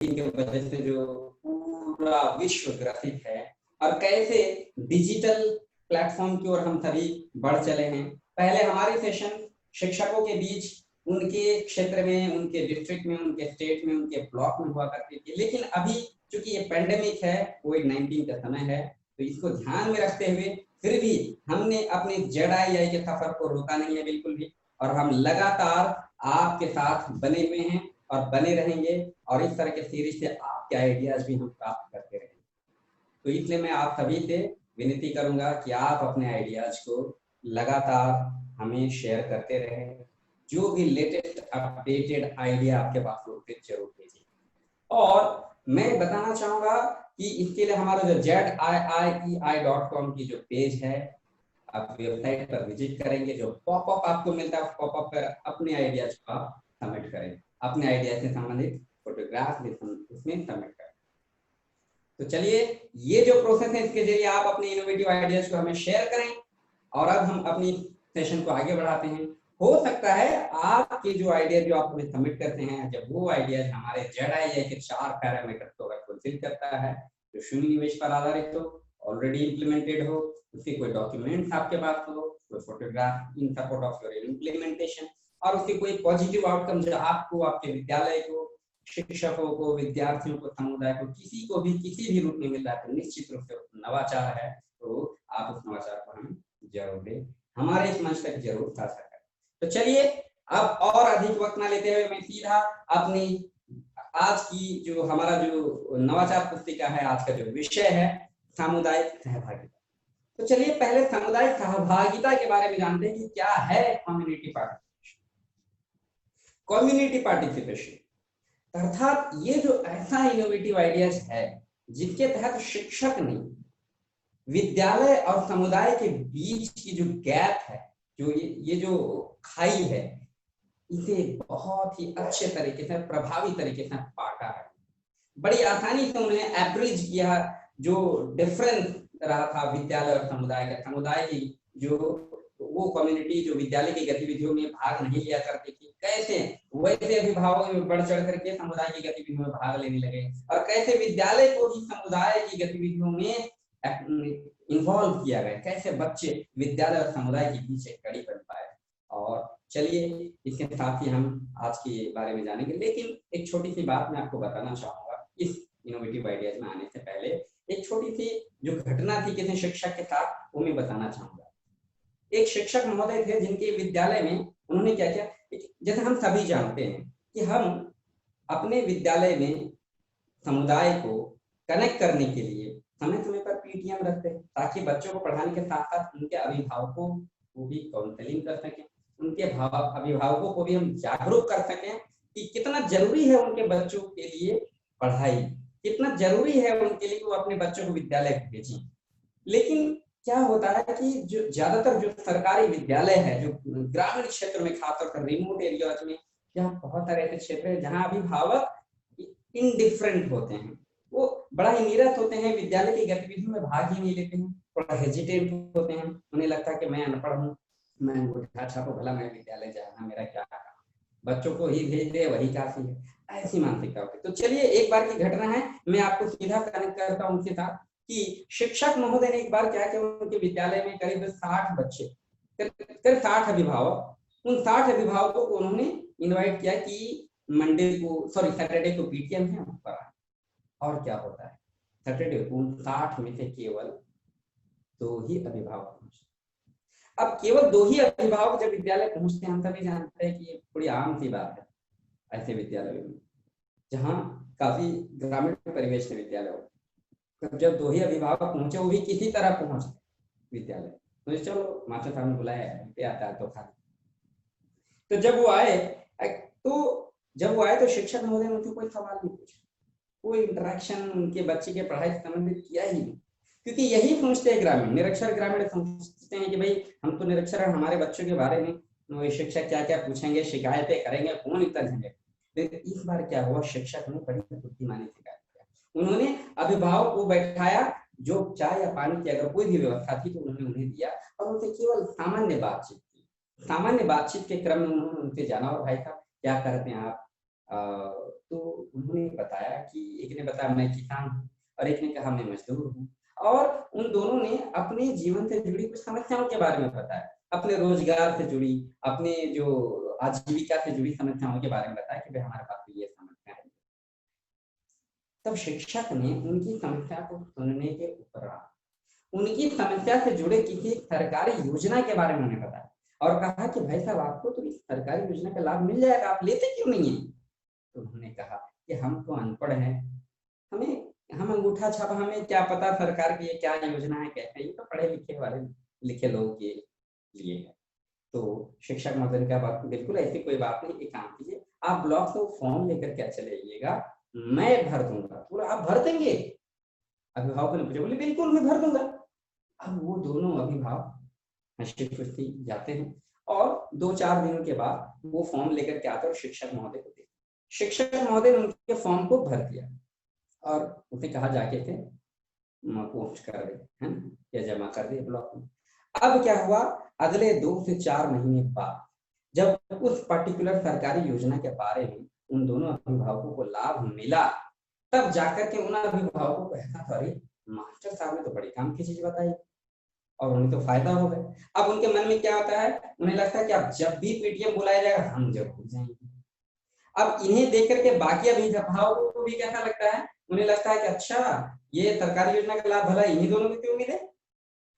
की वजह से जो पूरा विश्व ग्रसित है और कैसे डिजिटल प्लेटफॉर्म की ओर हम सभी बढ़ चले हैं। पहले हमारे सेशन शिक्षकों के बीच उनके क्षेत्र में, उनके डिस्ट्रिक्ट में, उनके स्टेट में, उनके ब्लॉक में हुआ करती थी, लेकिन अभी चूंकि ये पेंडेमिक है, कोविड-19 का समय है, तो इसको ध्यान में रखते हुए फिर भी हमने अपने ZII के सफर को रोका नहीं है बिल्कुल भी, और हम लगातार आपके साथ बने हुए हैं और बने रहेंगे, और इस तरह के सीरीज से आपके आइडियाज भी हम प्राप्त करते रहेंगे। तो इसलिए मैं आप सभी से विनती करूंगा कि आप अपने आइडियाज को लगातार हमें शेयर करते रहें। जो भी लेटेस्ट अपडेटेड आइडिया आपके पास हो फिर जरूर भेजिए। और मैं बताना चाहूंगा कि इसके लिए हमारा जो ZIIEI.com की जो पेज है, आप वेबसाइट पर विजिट करेंगे, जो पॉपअप आपको मिलता है, पॉपअप पर अपने आइडियाज को आप सबमिट करें, अपने आइडिया से संबंधित फोटोग्राफ उसमें सबमिट करें। तो चलिए, ये जो प्रोसेस है इसके जरिए आप अपने इनोवेटिव आइडियाज को हमें शेयर करें, और अब हम अपनी सेशन को आगे बढ़ाते हैं। हो सकता है आपके जो आइडिया जो आप हमें सबमिट करते हैं, जब वो आइडियाज हमारे ZII के 4 पैरामीटर को अगर फुलफिल करता है, जो शून्य निवेश पर आधारित हो, ऑलरेडी इंप्लीमेंटेड हो, उसके कोई डॉक्यूमेंट्स आपके पास हो, कोई photograph in support of your implementation, और उसके कोई पॉजिटिव आउटकम जो आपको, आपके विद्यालय को, शिक्षकों को, विद्यार्थियों को, समुदाय को, किसी को भी किसी भी रूप में मिल रहा है, तो निश्चित रूप से नवाचार है, तो आप उस नवाचार को हमें जरूर दें, हमारे इस मंच तक जरूर साझा करें। तो चलिए, अब और अधिक वक्त ना लेते हुए मैं सीधा अपनी आज की जो हमारा जो नवाचार पुस्तिका है, आज का जो विषय है सामुदायिक सहभागिता। तो चलिए पहले सामुदायिक सहभागिता के बारे में जानते हैं कि क्या है कम्युनिटी पार्टिसिपेशन। कम्युनिटी पार्टिसिपेशन अर्थात ये जो ऐसा इनोवेटिव आइडियाज है जिसके तहत शिक्षक ने विद्यालय और समुदाय के बीच की जो गैप है, जो ये जो खाई है, इसे बहुत ही अच्छे तरीके से, प्रभावी तरीके से पाटा है। बड़ी आसानी से उन्हें एब्रिज किया जो डिफरेंस रहा था विद्यालय और समुदाय का। समुदाय की जो वो कम्युनिटी जो विद्यालय की गतिविधियों में भाग नहीं लिया करती थी, कैसे वैसे अभिभावक में बढ़ चढ़ करके समुदाय की गतिविधियों में भाग लेने लगे, और कैसे विद्यालय को भी समुदाय की गतिविधियों में इन्वॉल्व किया गया, कैसे बच्चे विद्यालय और समुदाय के बीच एक कड़ी बन पाए। और चलिए, इसके साथ ही हम आज के बारे में जानेंगे, लेकिन एक छोटी सी बात मैं आपको बताना चाहूंगा इस इनोवेटिव आइडियाज में आने से पहले। एक छोटी सी जो घटना थी किसी शिक्षक के साथ, वो मैं बताना चाहूंगा। एक शिक्षक महोदय थे जिनके विद्यालय में उन्होंने क्या किया, जैसे हम सभी जानते हैं कि हम अपने विद्यालय में समुदाय को कनेक्ट करने के लिए समय समय पर PTM रखते हैं, ताकि बच्चों को पढ़ाने के साथ साथ उनके अभिभावकों को भी काउंसलिंग कर सकें, उनके अभिभावकों को भी हम जागरूक कर सकें कि कितना जरूरी है उनके बच्चों के लिए पढ़ाई, कितना जरूरी है उनके लिए वो अपने बच्चों को विद्यालय भेजें। लेकिन क्या होता है कि जो ज्यादातर जो सरकारी विद्यालय है, जो ग्रामीण क्षेत्र में, खासतौर पर रिमोट एरियाज में, जहाँ बहुत सारे ऐसे क्षेत्र है जहाँ अभिभावक इनडिफरेंट होते हैं, वो बड़ा ही नीरस होते हैं, विद्यालय की गतिविधियों में भाग ही नहीं लेते हैं, थोड़ा हेजिटेट होते हैं, उन्हें लगता है कि मैं अनपढ़ हूँ, मैं अंगूठा छापो, भला मैं विद्यालय जाना, मेरा क्या काम, बच्चों को ही भेज दे वही काफी है, ऐसी मानसिकता होती है। तो चलिए, एक बार की घटना है, मैं आपको सीधा कनेक्ट करता हूँ उनके साथ कि शिक्षक महोदय ने एक बार क्या किया, उनके विद्यालय में करीब 60 बच्चे, करीब 60 अभिभावक, उन 60 अभिभावकों को उन्होंने इनवाइट किया कि मंडे को, सॉरी सैटरडे को PTM है पर। और क्या होता है, सैटरडे को 60 में से केवल 2 ही अभिभावक पहुंचे। अब केवल 2 ही अभिभावक जब विद्यालय पहुंचते हैं, हम सभी जानते हैं कि ये बड़ी आम सी बात है ऐसे विद्यालयों में जहाँ काफी ग्रामीण परिवेश में विद्यालय हो। तब जब 2 ही अभिभावक पहुंचे, वो भी किसी तरह पहुंचे विद्यालय, तो चलो मास्टर साहब ने बुलाया आता है तो खा। तो जब वो आए तो शिक्षक महोदय ने उनसे कोई सवाल नहीं पूछा, कोई इंटरेक्शन उनके बच्चे के पढ़ाई से संबंधित किया ही नहीं, क्योंकि यही सोचते हैं ग्रामीण, निरक्षर ग्रामीण सोचते हैं कि भाई हम तो निरक्षर हैं, हमारे बच्चों के बारे में शिक्षक क्या क्या पूछेंगे, शिकायतें करेंगे, कौन इतना झंझट। लेकिन इस बार क्या हुआ, शिक्षक ने बड़ी बुद्धिमानी से कार्य किया, उन्होंने अभिभावक को बैठाया, जो चाय या पानी की अगर कोई भी व्यवस्था थी तो उन्होंने उन्हें दिया, और उनसे केवल सामान्य बातचीत की। सामान्य बातचीत के क्रम में उन्होंने उनसे जाना, और भाई साहब क्या करते हैं आप, तो उन्होंने बताया कि एक ने बताया मैं किसान हूँ और एक ने कहा मैं मजदूर हूँ, और उन दोनों ने अपने जीवन से जुड़ी कुछ समस्याओं के बारे में बताया, अपने रोजगार से जुड़ी, अपने जो आजीविका से जुड़ी समस्याओं के बारे में बताया कि भाई हमारे पास तो ये समस्या है। तब शिक्षक ने उनकी समस्या को सुनने के उपरांत उनकी समस्या से जुड़े किसी सरकारी योजना के बारे में उन्हें बताया और कहा कि भाई साहब आपको तो इस सरकारी योजना का लाभ मिल जाएगा, आप लेते क्यों नहीं है? तो उन्होंने कहा कि हम तो अनपढ़ हैं, हम अंगूठा छाप, हमें क्या पता सरकार की ये क्या योजना है, कैसे, ये तो पढ़े लिखे लोगों के लिए है। तो शिक्षक महोदय ने कहा बिल्कुल ऐसी कोई बात नहीं, एक काम कीजिए, आप ब्लॉक से फॉर्म लेकर क्या चले आइएगा, मैं भर दूंगा। बोला आप भर देंगे? अभिभावकों ने पूछा, बोले बिल्कुल मैं भर दूंगा। अब वो दोनों अभिभावक हंसी खुशी जाते हैं और 2-4 दिनों के बाद वो फॉर्म लेकर के आते और शिक्षक महोदय को देते। शिक्षक महोदय ने उनके फॉर्म को भर दिया और उसे कहा जाके थे पोस्ट कर दे, है ना, या जमा कर दे ब्लॉक में। अब क्या हुआ, अगले 2 से 4 महीने बाद जब उस पर्टिकुलर सरकारी योजना के बारे में उन दोनों अभिभावकों को लाभ मिला, तब जाकर के उन अभिभावकों को ऐसा, अरे मास्टर साहब ने तो बड़ी काम की चीज बताई और उन्हें तो फायदा हो गया। अब उनके मन में क्या होता है, उन्हें लगता है कि अब जब भी पीटीएम बुलाया जाएगा हम जरूर जाएंगे। अब इन्हें देख करके बाकी अभिभावकों को भी कैसा लगता है, उन्हें लगता है कि अच्छा ये सरकारी योजना का लाभ भला इन्हीं दोनों को क्यों मिले,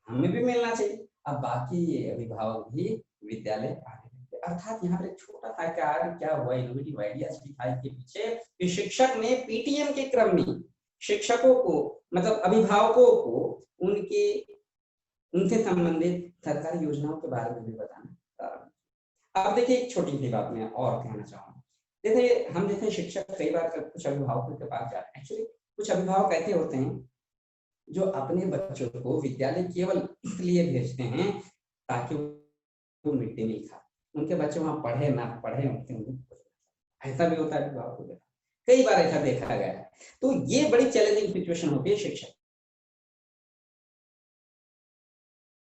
हमें भी मिलना चाहिए। अब बाकी अभिभावक भी विद्यालय आने लगते। अर्थात यहाँ पर एक छोटा सा कार्य क्या हुआ, इनोवेटिव आइडिया दिखा इसके पीछे कि शिक्षक ने पीटीएम के क्रम में शिक्षकों को, मतलब अभिभावकों को, उनसे संबंधित सरकारी योजनाओं के बारे में भी बताना। अब देखिए एक छोटी सी बात मैं और कहना चाहूंगा, जैसे हम जैसे शिक्षक कई बार कुछ अभिभावकों के पास जाते हैं, एक्चुअली कुछ अभिभावक ऐसे होते हैं जो अपने बच्चों को विद्यालय केवल इसलिए भेजते हैं ताकि वो मिड डे मील खा, उनके बच्चे वहां पढ़े ना पढ़े, ऐसा भी होता है अभिभावकों के, कई बार ऐसा देखा गया है। तो ये बड़ी चैलेंजिंग सिचुएशन होती है शिक्षक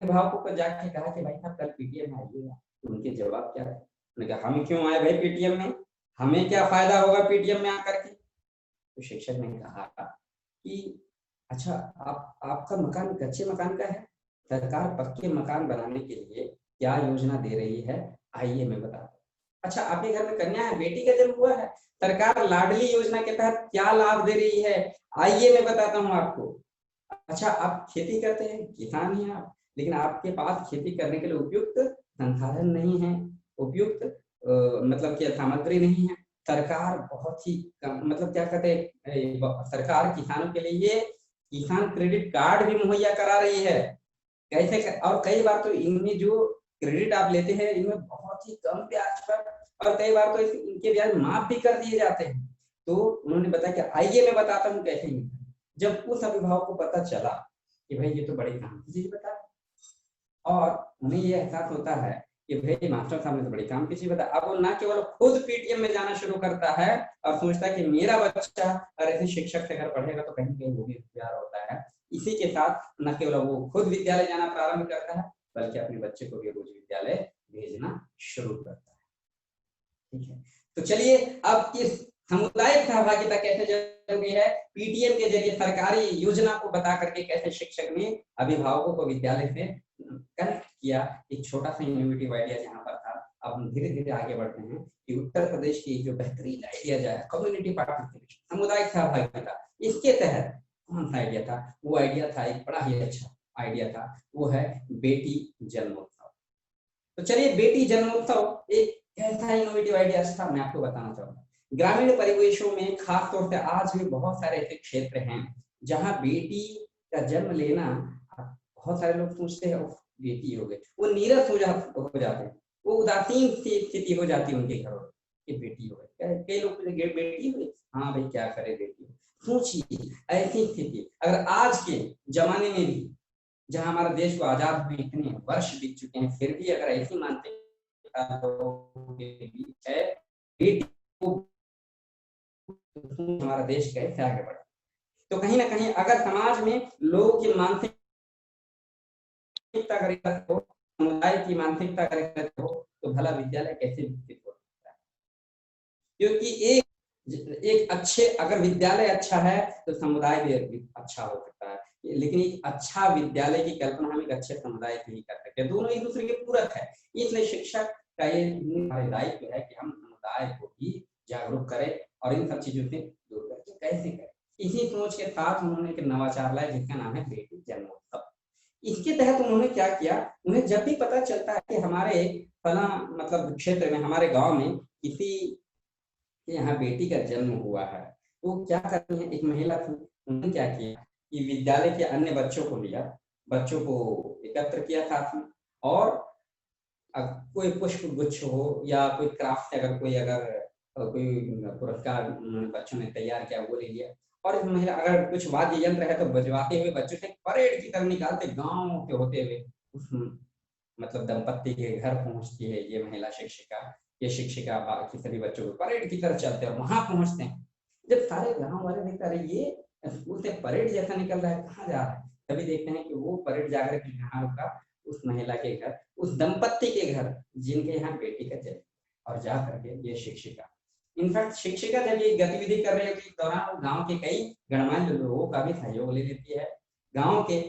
अभिभावकों को जाके कहा कि भाई साहब कल पीटीएम में आइएगा, तो उनके जवाब क्या है, उन्होंने कहा हम क्यों आए भाई पीटीएम में, हमें क्या फायदा होगा पीटीएम में आकर के? तो शिक्षक ने कहा कि अच्छा आपका मकान कच्चे मकान का है, सरकार पक्के मकान बनाने के लिए क्या योजना दे रही है, आइए मैं बताता हूँ। अच्छा आपके घर में कन्या है, बेटी का जन्म हुआ है, सरकार लाडली योजना के तहत क्या लाभ दे रही है, आइए मैं बताता हूँ आपको। अच्छा आप खेती करते हैं, किसान हैं आप, लेकिन आपके पास खेती करने के लिए उपयुक्त संसाधन नहीं है, उपयुक्त मतलब क्या सामग्री नहीं है। सरकार बहुत ही मतलब क्या कहते हैं, सरकार किसानों के लिए किसान क्रेडिट कार्ड भी मुहैया करा रही है। कैसे और कई बार तो इनमें जो क्रेडिट आप लेते हैं इनमें बहुत ही कम ब्याज पर, और कई बार तो इनके ब्याज माफ भी कर दिए जाते हैं। तो उन्होंने बताया कि आइए मैं बताता हूँ कैसे मिलता है। जब उस अभिभावक को पता चला कि भाई ये तो बड़ी काम की चीज बता, और उन्हें ये एहसास होता है कि भाई मास्टर साहब ने तो बड़ी काम की चीज बताया, अब वो ना केवल खुद पीटीएम में जाना शुरू करता है और सोचता है कि मेरा बच्चा अगर ऐसे शिक्षक से अगर पढ़ेगा तो कहीं कहीं वो भी होशियार होता है। इसी के साथ न केवल वो खुद विद्यालय जाना प्रारंभ करता है बल्कि अपने बच्चे को भी रोज विद्यालय भेजना शुरू करता है। ठीक है, तो चलिए अब इस सामुदायिक सहभागिता कैसे जरूरी है, पीटीएम के जरिए सरकारी योजना को बता करके कैसे शिक्षक ने अभिभावकों को विद्यालय से कनेक्ट किया, एक छोटा सा इनोवेटिव आइडिया जहां पर था। अब हम धीरे धीरे आगे बढ़ते हैं कि उत्तर प्रदेश की जो बेहतरीन आइडिया जाए कम्युनिटी पार्टिसिपेशन, सामुदायिक सहभागिता, इसके तहत कौन सा आइडिया था? वो आइडिया था एक बड़ा ही अच्छा आइडिया था, वो है बेटी जन्मोत्सव। तो चलिए बेटी जन्मोत्सव एक कैसा इनोवेटिव आइडिया था मैं आपको बताना चाहूंगा। ग्रामीण परिवेशों में खास तौर से आज भी बहुत सारे ऐसे क्षेत्र हैं जहां बेटी का जन्म लेना, बहुत सारे लोग सोचते हैं बेटी हो गई, वो नीरस हो जाते हैं, वो उदासीन स्थिति हो जाती है उनके घरों कि बेटी हो गई। कई लोग बेटी हुई, हाँ भाई क्या करे बेटी हो। सोचिए ऐसी स्थिति अगर आज के जमाने में भी, जहां हमारा देश को आजाद हुए इतने वर्ष बीत चुके हैं, फिर भी अगर ऐसी मानसिकता है बेटी को, हमारा देश कैसे आगे बढ़ा। तो कहीं ना कहीं अगर समाज में लोगों की मानसिकता हो, समुदाय की मानसिकता हो, तो भला विद्यालय कैसे विकसित हो सकता है? क्योंकि एक एक अच्छे, अगर विद्यालय अच्छा है तो समुदाय भी अच्छा हो सकता है, लेकिन एक अच्छा विद्यालय की कल्पना हम एक अच्छे समुदाय से ही कर सकते हैं। दोनों एक दूसरे के पूरक है। इसलिए शिक्षक का ये दायित्व है कि हम समुदाय को भी जागरूक करें और इन सब चीजों से दूर करें। कैसे करें? इसी सोच के साथ उन्होंने एक नवाचार लाया जिसका नाम है बेटी जन्मोत्सव। इसके तहत उन्होंने क्या किया, उन्हें जब भी पता चलता है कि हमारे फला मतलब क्षेत्र में, हमारे गांव में किसी के यहाँ बेटी का जन्म हुआ है, तो क्या करती है, एक महिला थी, उन्होंने क्या किया कि विद्यालय के अन्य बच्चों को लिया, बच्चों को एकत्र किया साथ में, और कोई पुष्प गुच्छ हो या कोई क्राफ्ट, कोई पुरस्कार बच्चों ने तैयार किया वो ले लिया, और इस महिला अगर कुछ वाद्य यंत्र है तो बजवाते हुए बच्चों से परेड की तरह निकालते गांव के होते हुए उस मतलब दंपत्ति के घर पहुंचती है ये महिला शिक्षिका। ये शिक्षिका बाकी सभी बच्चों को परेड की तरह चलते हैं और वहां पहुंचते हैं। जब सारे गांव वाले देखते रहे ये स्कूल से परेड जैसा निकल रहा है, कहाँ जा रहा है, तभी देखते हैं कि वो परेड जाकर के यहाँ रुका, उस महिला के घर, उस दंपत्ति के घर जिनके यहाँ बेटी का जन्म, और जा करके ये शिक्षिका, इनफैक्ट शिक्षिका जब ये गतिविधि कर रही है इस दौरान वो गांव के कई गणमान्य लोगों का भी सहयोग ले लेती है। गांव के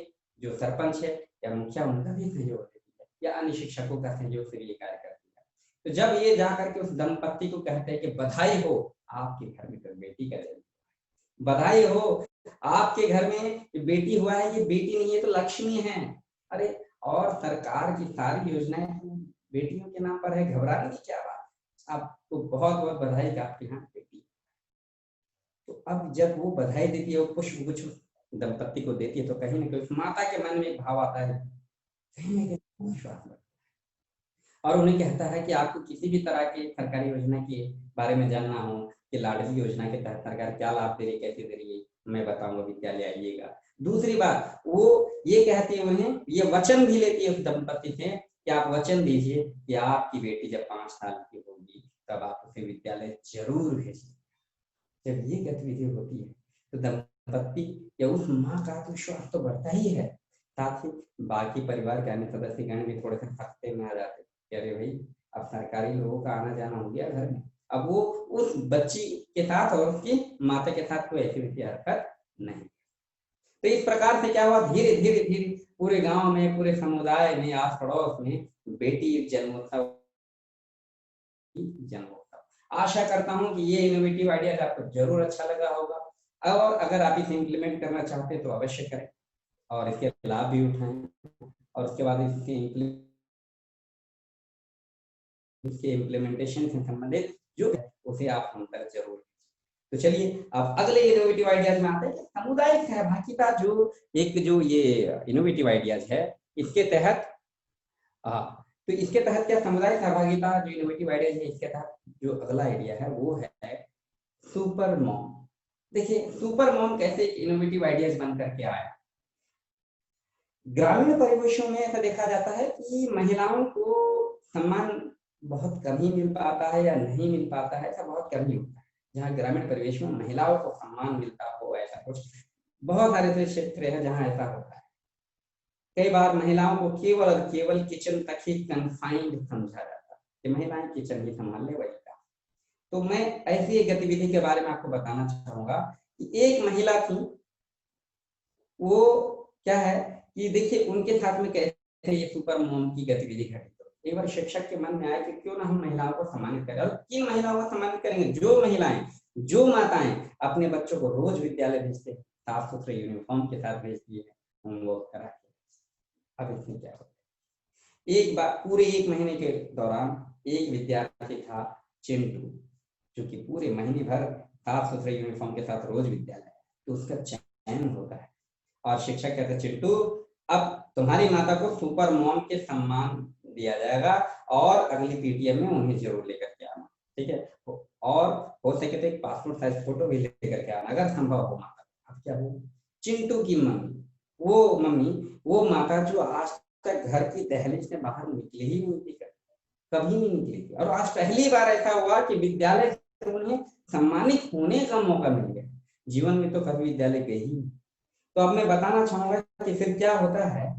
जो सरपंच है या मुखिया उनका भी सहयोग लेती है, या अन्य शिक्षकों का सहयोग से ये कार्य करती है। तो जब ये जाकर के उस दंपत्ति को कहते हैं कि बधाई हो, आपके घर में तो बेटी का जन्म, बधाई हो, आपके घर में बेटी हुआ है, ये बेटी नहीं है तो लक्ष्मी है। अरे, और सरकार की सारी योजनाएं बेटियों के नाम पर है, घबराने की क्या बात, आपको बहुत बहुत बधाई का आपके यहाँ बेटी। तो अब जब वो बधाई देती है, वो पुष्प गुच्छ दंपत्ति को देती है, तो कहीं ना कहीं उस माता के मन में एक भाव आता है, कहीं ना कहीं विश्वास बढ़ता है, और उन्हें कहता है कि आपको किसी भी तरह के सरकारी योजना के बारे में जानना हो कि लाडली योजना के तहत सरकार क्या लाभ दे रही है, कैसे दे रही है, मैं बताऊंगा, विद्यालय आइएगा। दूसरी बात, वो ये कहती है, उन्हें ये वचन भी लेती है उस दंपत्ति से कि आप वचन दीजिए कि आपकी बेटी जब 5 साल की होगी तब आप उसे विद्यालय जरूर भेजिए। जब ये गतिविधि होती है तो दंपत्ति या उस माँ का आत्मविश्वास तो बढ़ता ही है, साथ ही बाकी परिवार के अन्य सदस्यगण भी थोड़े से खतरे में आ जाते हैं, अरे भाई अब सरकारी लोगों का आना जाना हो गया घर में, अब वो उस बच्ची के साथ और उसकी माता के साथ कोई ऐसी वैसी हरकत नहीं। तो इस प्रकार से क्या हुआ, धीरे धीरे धीरे पूरे गांव में, पूरे समुदाय में, आस पड़ोस में बेटी जन्मोत्सव जन्मोत्सव। आशा करता हूं कि ये इनोवेटिव आइडिया आपको जरूर अच्छा लगा होगा, और अगर आप इसे इम्प्लीमेंट करना चाहते हैं तो अवश्य करें और इसके लाभ भी उठाएं, और उसके बाद इसके इम्प्लीमेंटेशन से संबंधित जो है उसे आप हम तक जरूर। तो चलिए अब अगले इनोवेटिव आइडियाज में आते हैं। सामुदायिक सहभागिता जो ये इनोवेटिव आइडियाज है, इसके तहत तो इसके तहत क्या सामुदायिक सहभागिता जो इनोवेटिव आइडियाज है, इसके तहत जो अगला आइडिया है वो है सुपर मॉम। देखिए सुपर मॉम कैसे इनोवेटिव आइडियाज बन करके आया। ग्रामीण परिवेशों में ऐसा देखा जाता है कि महिलाओं को सम्मान बहुत कम ही मिल पाता है या नहीं मिल पाता है, ऐसा बहुत कम ही होता है। जहाँ ग्रामीण परिवेश में महिलाओं को सम्मान मिलता हो, ऐसा कुछ बहुत सारे ऐसे क्षेत्र है जहाँ ऐसा होता है। कई बार महिलाओं को केवल और केवल किचन तक ही कन्फाइंड समझा जाता है कि महिलाएं किचन ही संभाल ले, वही काम। तो मैं ऐसी एक गतिविधि के बारे में आपको बताना चाहूंगा कि एक महिला थी, वो क्या है कि देखिए उनके साथ में कैसे ये सुपर मॉम की गतिविधि घटित हो। एक बार शिक्षक के मन में आया कि क्यों ना हम महिलाओं को सम्मानित करें, और किन महिलाओं को सम्मानित करेंगे, जो महिलाएं, जो माताएं अपने बच्चों को रोज विद्यालय भेजते, साफ सुथरे यूनिफॉर्म के साथ भेजती है, होमवर्क करा के। अब इसमें क्या होता है, एक बार पूरे 1 महीने के दौरान एक विद्यार्थी था चिंटू, जो कि पूरे महीने भर साफ सुथरे यूनिफॉर्म के साथ रोज विद्यालय, तो उसका चयन होता है और शिक्षक कहते हैं चिंटू अब तुम्हारी माता को सुपर मॉम के सम्मान दिया जाएगा और अगली पीटीएम में उन्हें जरूर लेकर के आना, ठीक है, और हो सके तो एक पासपोर्ट साइज फोटो भी लेकर के आना अगर संभव हो माता। अब क्या हो, चिंटू की मम्मी, वो माता जो आज तक घर की दहलीज से बाहर निकली ही नहीं थी, कभी नहीं निकली थी, और आज पहली बार ऐसा हुआ कि विद्यालय से उन्हें सम्मानित होने का मौका मिल गया। जीवन में तो कभी विद्यालय गई ही नहीं। तो अब मैं बताना चाहूंगा कि फिर क्या होता है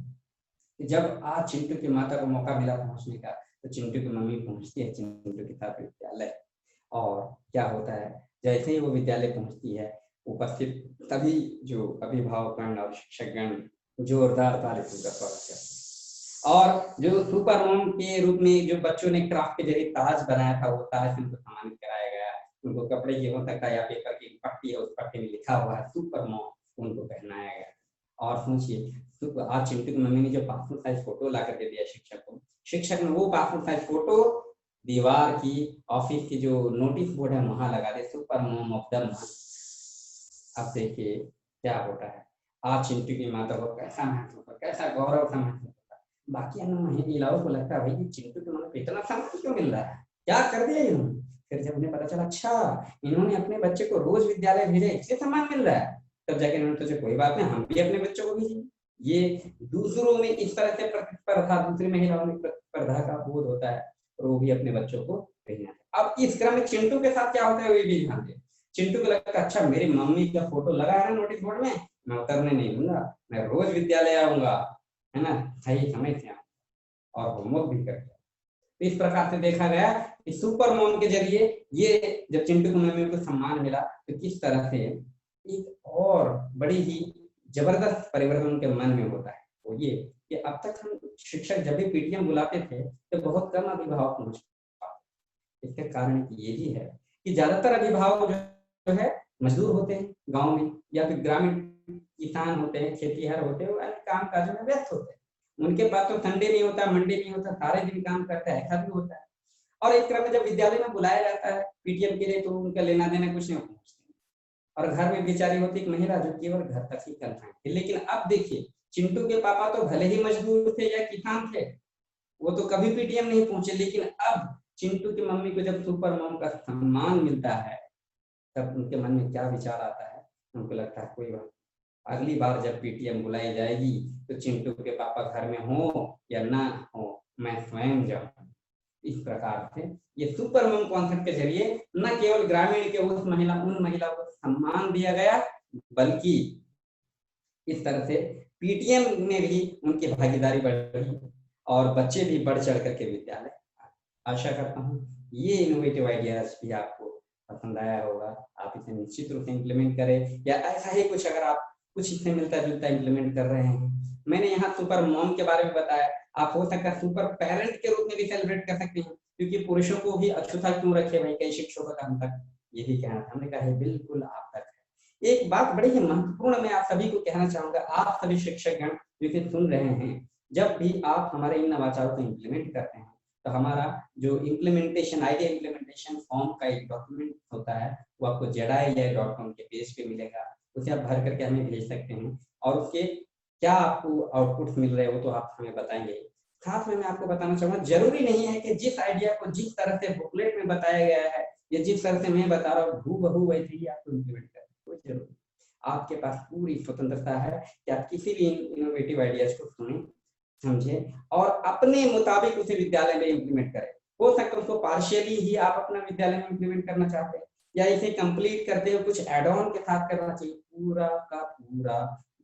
कि जब आज चिंटू की माता को मौका मिला पहुंचने का, तो चिंटू की मम्मी पहुंचती है चिंटू के साथ विद्यालय, और क्या होता है, जैसे ही वो विद्यालय पहुंचती है, उपस्थित तभी जो अभिभावकगण और शिक्षकगण जोरदार तालियों का स्वागत करते हैं। और जो सुपर मॉम के रूप में जो बच्चों ने क्राफ्ट के जरिए ताज बनाया था, वो ताज उनको सम्मानित कराया गया। उनको कपड़े की हो सकता है या पेपर की पट्टी है, उस पट्टी में लिखा हुआ है सुपर मॉम, उनको पहनाया गया। और सोचिए, तो आज चिंटू की मम्मी ने जो पासपोर्ट साइज फोटो ला करके दिया शिक्षक को, शिक्षक ने वो पासपोर्ट साइज फोटो दीवार की ऑफिस की जो नोटिस बोर्ड है वहां लगा दे, super mom of the month. अब देखिए क्या होता है, आज चिंटू की माता को कैसा महसूस होता, कैसा गौरव सा महसूस होता। बाकी अन्य महिलाओं को लगता है भाई चिंटू की माता को इतना सम्मान क्यों मिल रहा है, क्या कर दिया इन्होंने। फिर जब उन्हें पता चला अच्छा इन्होंने अपने बच्चे को रोज विद्यालय भेजा इसलिए सम्मान मिल रहा है, तब जाके इन्होंने सोचा कोई बात नहीं, हम भी अपने बच्चों को भेजेंगे। ये दूसरों में इस तरह से प्रतिस्पर्धा, दूसरी महिलाओं में प्रतिस्पर्धा का बोध होता है, और वो भी अपने बच्चों को भेजना। अब इस क्रम में चिंटू के साथ क्या होता है वो भी ध्यान दें। चिंटू को लगता है अच्छा मेरी मम्मी का फोटो लगा है ना नोटिस बोर्ड में, मैं उतरने नहीं दूंगा, मैं रोज विद्यालय आऊंगा, है ना, सही समय से आऊंगा और होमवर्क भी करके। तो इस प्रकार से देखा गया कि सुपर मॉम के जरिए ये जब चिंटू को मम्मी को सम्मान मिला तो किस तरह से एक और बड़ी ही जबरदस्त परिवर्तन उनके मन में होता है। वो ये कि अब तक हम शिक्षक जब भी पीटीएम बुलाते थे तो बहुत कम अभिभावक पहुंच पाते। इसका कारण ये भी है कि ज्यादातर अभिभावक जो है मजदूर होते हैं गांव में, या फिर ग्रामीण किसान होते हैं, खेतीहर होते हैं, वो अन्य काम काजों में व्यस्त होते हैं। उनके पास तो संडे नहीं होता, मंडे नहीं होता, सारे दिन काम करता है, ऐसा भी होता है। और एक क्रम में जब विद्यालय में बुलाया जाता है पीटीएम के लिए तो उनका लेना देना कुछ नहीं पहुंचते, और घर में बेचारी होती एक महिला जो केवल घर तक ही कंफाइंड थी। लेकिन अब देखिए चिंटू के पापा तो भले ही मजदूर थे या किसान थे, वो तो कभी पीटीएम नहीं पहुंचे, लेकिन अब चिंटू की मम्मी को जब सुपर मॉम का सम्मान मिलता है तब उनके मन में क्या विचार आता है, उनको लगता है कोई बात, अगली बार जब पीटीएम बुलाई जाएगी तो चिंटू के पापा घर में हो या ना हो, मैं स्वयं जाऊं। इस प्रकार से ये सुपर मॉम कॉन्सेप्ट के जरिए न केवल ग्रामीण के उन महिलाओं को सम्मान दिया गया, बल्कि इस तरह से पीटीएम में भी उनकी भागीदारी बढ़ी और बच्चे भी बढ़ चढ़ करके विद्यालय। आशा करता हूँ ये इनोवेटिव आइडियाज भी आपको पसंद आया होगा, आप इसे निश्चित रूप से इम्प्लीमेंट करें, या ऐसा ही कुछ अगर आप कुछ इससे मिलता जुलता इम्प्लीमेंट कर रहे हैं। मैंने यहाँ सुपर मॉम के बारे में बताया, आप हो सकता है सुपर पेरेंट के रूप में भी सेलिब्रेट कर सकते हैं, क्योंकि पुरुषों को भी अछूता क्यों रखे भाई, कई शिक्षकों का हम तक यही कहना था। हमने कहा है बिल्कुल आप तक है। एक बात बड़ी ही महत्वपूर्ण मैं आप सभी को कहना चाहूंगा, आप सभी शिक्षकगण जो इसे सुन रहे हैं, जब भी आप हमारे इन नवाचारों को इम्प्लीमेंट करते हैं तो हमारा जो इम्प्लीमेंटेशन आइडिया इम्प्लीमेंटेशन फॉर्म का एक डॉक्यूमेंट होता है वो आपको jedai.com के पेज पे मिलेगा, उसे आप भर करके हमें भेज सकते हैं, और उसके क्या आपको आउटपुट मिल रहे हैं वो तो आप हमें बताएंगे। साथ में मैं आपको बताना चाहूंगा जरूरी नहीं है कि जिस आइडिया को जिस तरह से बुकलेट में बताया गया है या जिस तरह से मैं बता रहा हूँ हूबहू वैसे ही आपको इम्प्लीमेंट करना, कोई जरूरी, आपके पास पूरी स्वतंत्रता है कि आप किसी भी इनोवेटिव आइडियाज को सुने, समझे और अपने मुताबिक उसे विद्यालय में इम्प्लीमेंट करें। हो सकता है उसको पार्शियली ही आप अपना विद्यालय में इम्प्लीमेंट करना चाहते हैं, या इसे कंप्लीट करते हुए कुछ एड ऑन के साथ करना चाहिए। पूरा का पूरा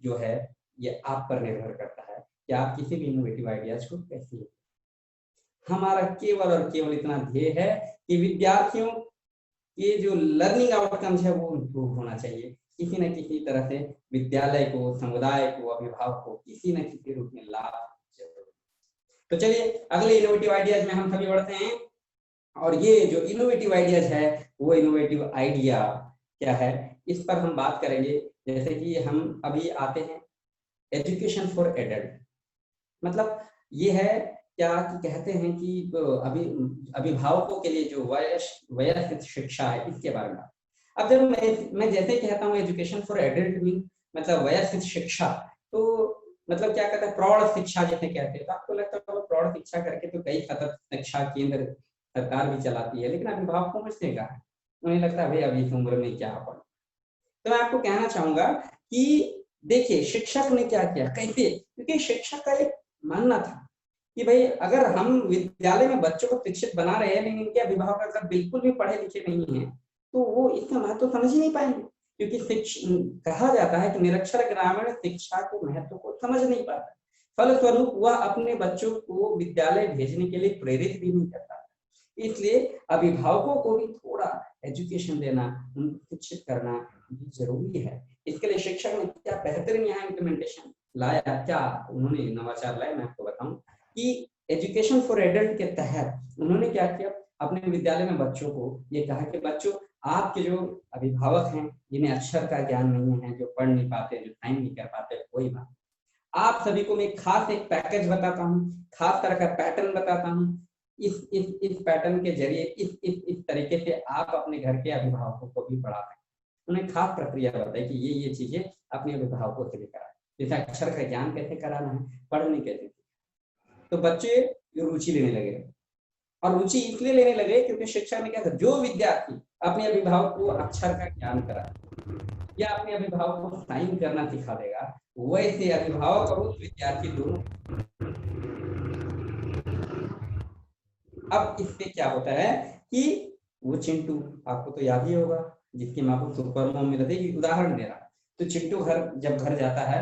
जो है ये आप पर निर्भर करता है कि आप किसी भी इनोवेटिव आइडियाज को कैसे। हमारा केवल और केवल इतना ध्येय है कि विद्यार्थियों के जो लर्निंग आउटकम्स है वो इम्प्रूव होना चाहिए, किसी न किसी तरह से विद्यालय को, समुदाय को, अभिभावक को किसी न किसी रूप में लाभ। तो चलिए अगले इनोवेटिव आइडियाज में हम सभी बढ़ते हैं, और ये जो इनोवेटिव आइडियाज है वो इनोवेटिव आइडिया क्या है इस पर हम बात करेंगे। जैसे कि हम अभी आते हैं एजुकेशन फॉर एडल्ट, मतलब ये है क्या कि कहते हैं कि अभी अभिभावकों के लिए जो वयस्क शिक्षा है इसके बारे में। अब जब मैं जैसे कहता हूँ एजुकेशन फॉर एडल्ट मीन मतलब वयस्क शिक्षा, तो मतलब क्या कहते हैं प्रौढ़ शिक्षा जिसे कहते हैं, तो आपको लगता है प्रौढ़ शिक्षा करके तो कई सतत शिक्षा केंद्र सरकार भी चलाती है, लेकिन अभिभावक समझते क्या है, उन्हें लगता है भाई अभी इस उम्र में क्या पढ़। तो मैं आपको कहना चाहूंगा कि देखिए शिक्षक ने क्या किया, कैसे, क्योंकि शिक्षक का एक मानना था कि भाई अगर हम विद्यालय में बच्चों को शिक्षित बना रहे हैं लेकिन इनके अभिभावक अगर बिल्कुल भी पढ़े लिखे नहीं है तो वो इसका महत्व समझ ही नहीं पाएंगे, क्योंकि कहा जाता है कि निरक्षर ग्रामीण शिक्षा के महत्व को समझ नहीं पाता, फलस्वरूप वह अपने बच्चों को विद्यालय भेजने के लिए प्रेरित भी नहीं करता। इसलिए अभिभावकों को भी थोड़ा एजुकेशन देना, उनको शिक्षित करना जरूरी है। इसके लिए शिक्षक ने क्या बेहतरीन यहाँ इम्प्लीमेंटेशन लाया, क्या उन्होंने नवाचार लाए, मैं आपको बताऊं कि एजुकेशन फॉर एडल्ट के तहत उन्होंने क्या किया, अपने विद्यालय में बच्चों को ये कहा कि बच्चों, आपके जो अभिभावक हैं जिन्हें अक्षर का ज्ञान नहीं है, जो पढ़ नहीं पाते, जो साइन नहीं कर पाते, कोई बात, आप सभी को मैं खास एक पैकेज बताता हूँ, खास तरह का पैटर्न बताता हूँ। इस पैटर्न के जरिए इस तरीके से आप अपने घर के अभिभावकों को भी पढ़ा सकते। उन्हें खास प्रक्रिया बताई कि ये चीजें अपने अभिभावकों से भी कराएं, जैसे अक्षर का ज्ञान कैसे कराना है, पढ़ने कैसे। तो बच्चे रुचि लेने लगे, और रुचि इसलिए लेने लगे क्योंकि शिक्षा में क्या था, जो विद्यार्थी अपने अभिभावक को अक्षर का ज्ञान करा या अपने अभिभावक को साइन करना सिखा देगा, वैसे अभिभावक और उस विद्यार्थी दोनों। अब इससे क्या होता है कि वो चिंटू, आपको तो याद ही होगा, जिसकी माँ को सुपर मॉम में लगेगी, उदाहरण दे रहा, तो चिंटू जब घर जाता है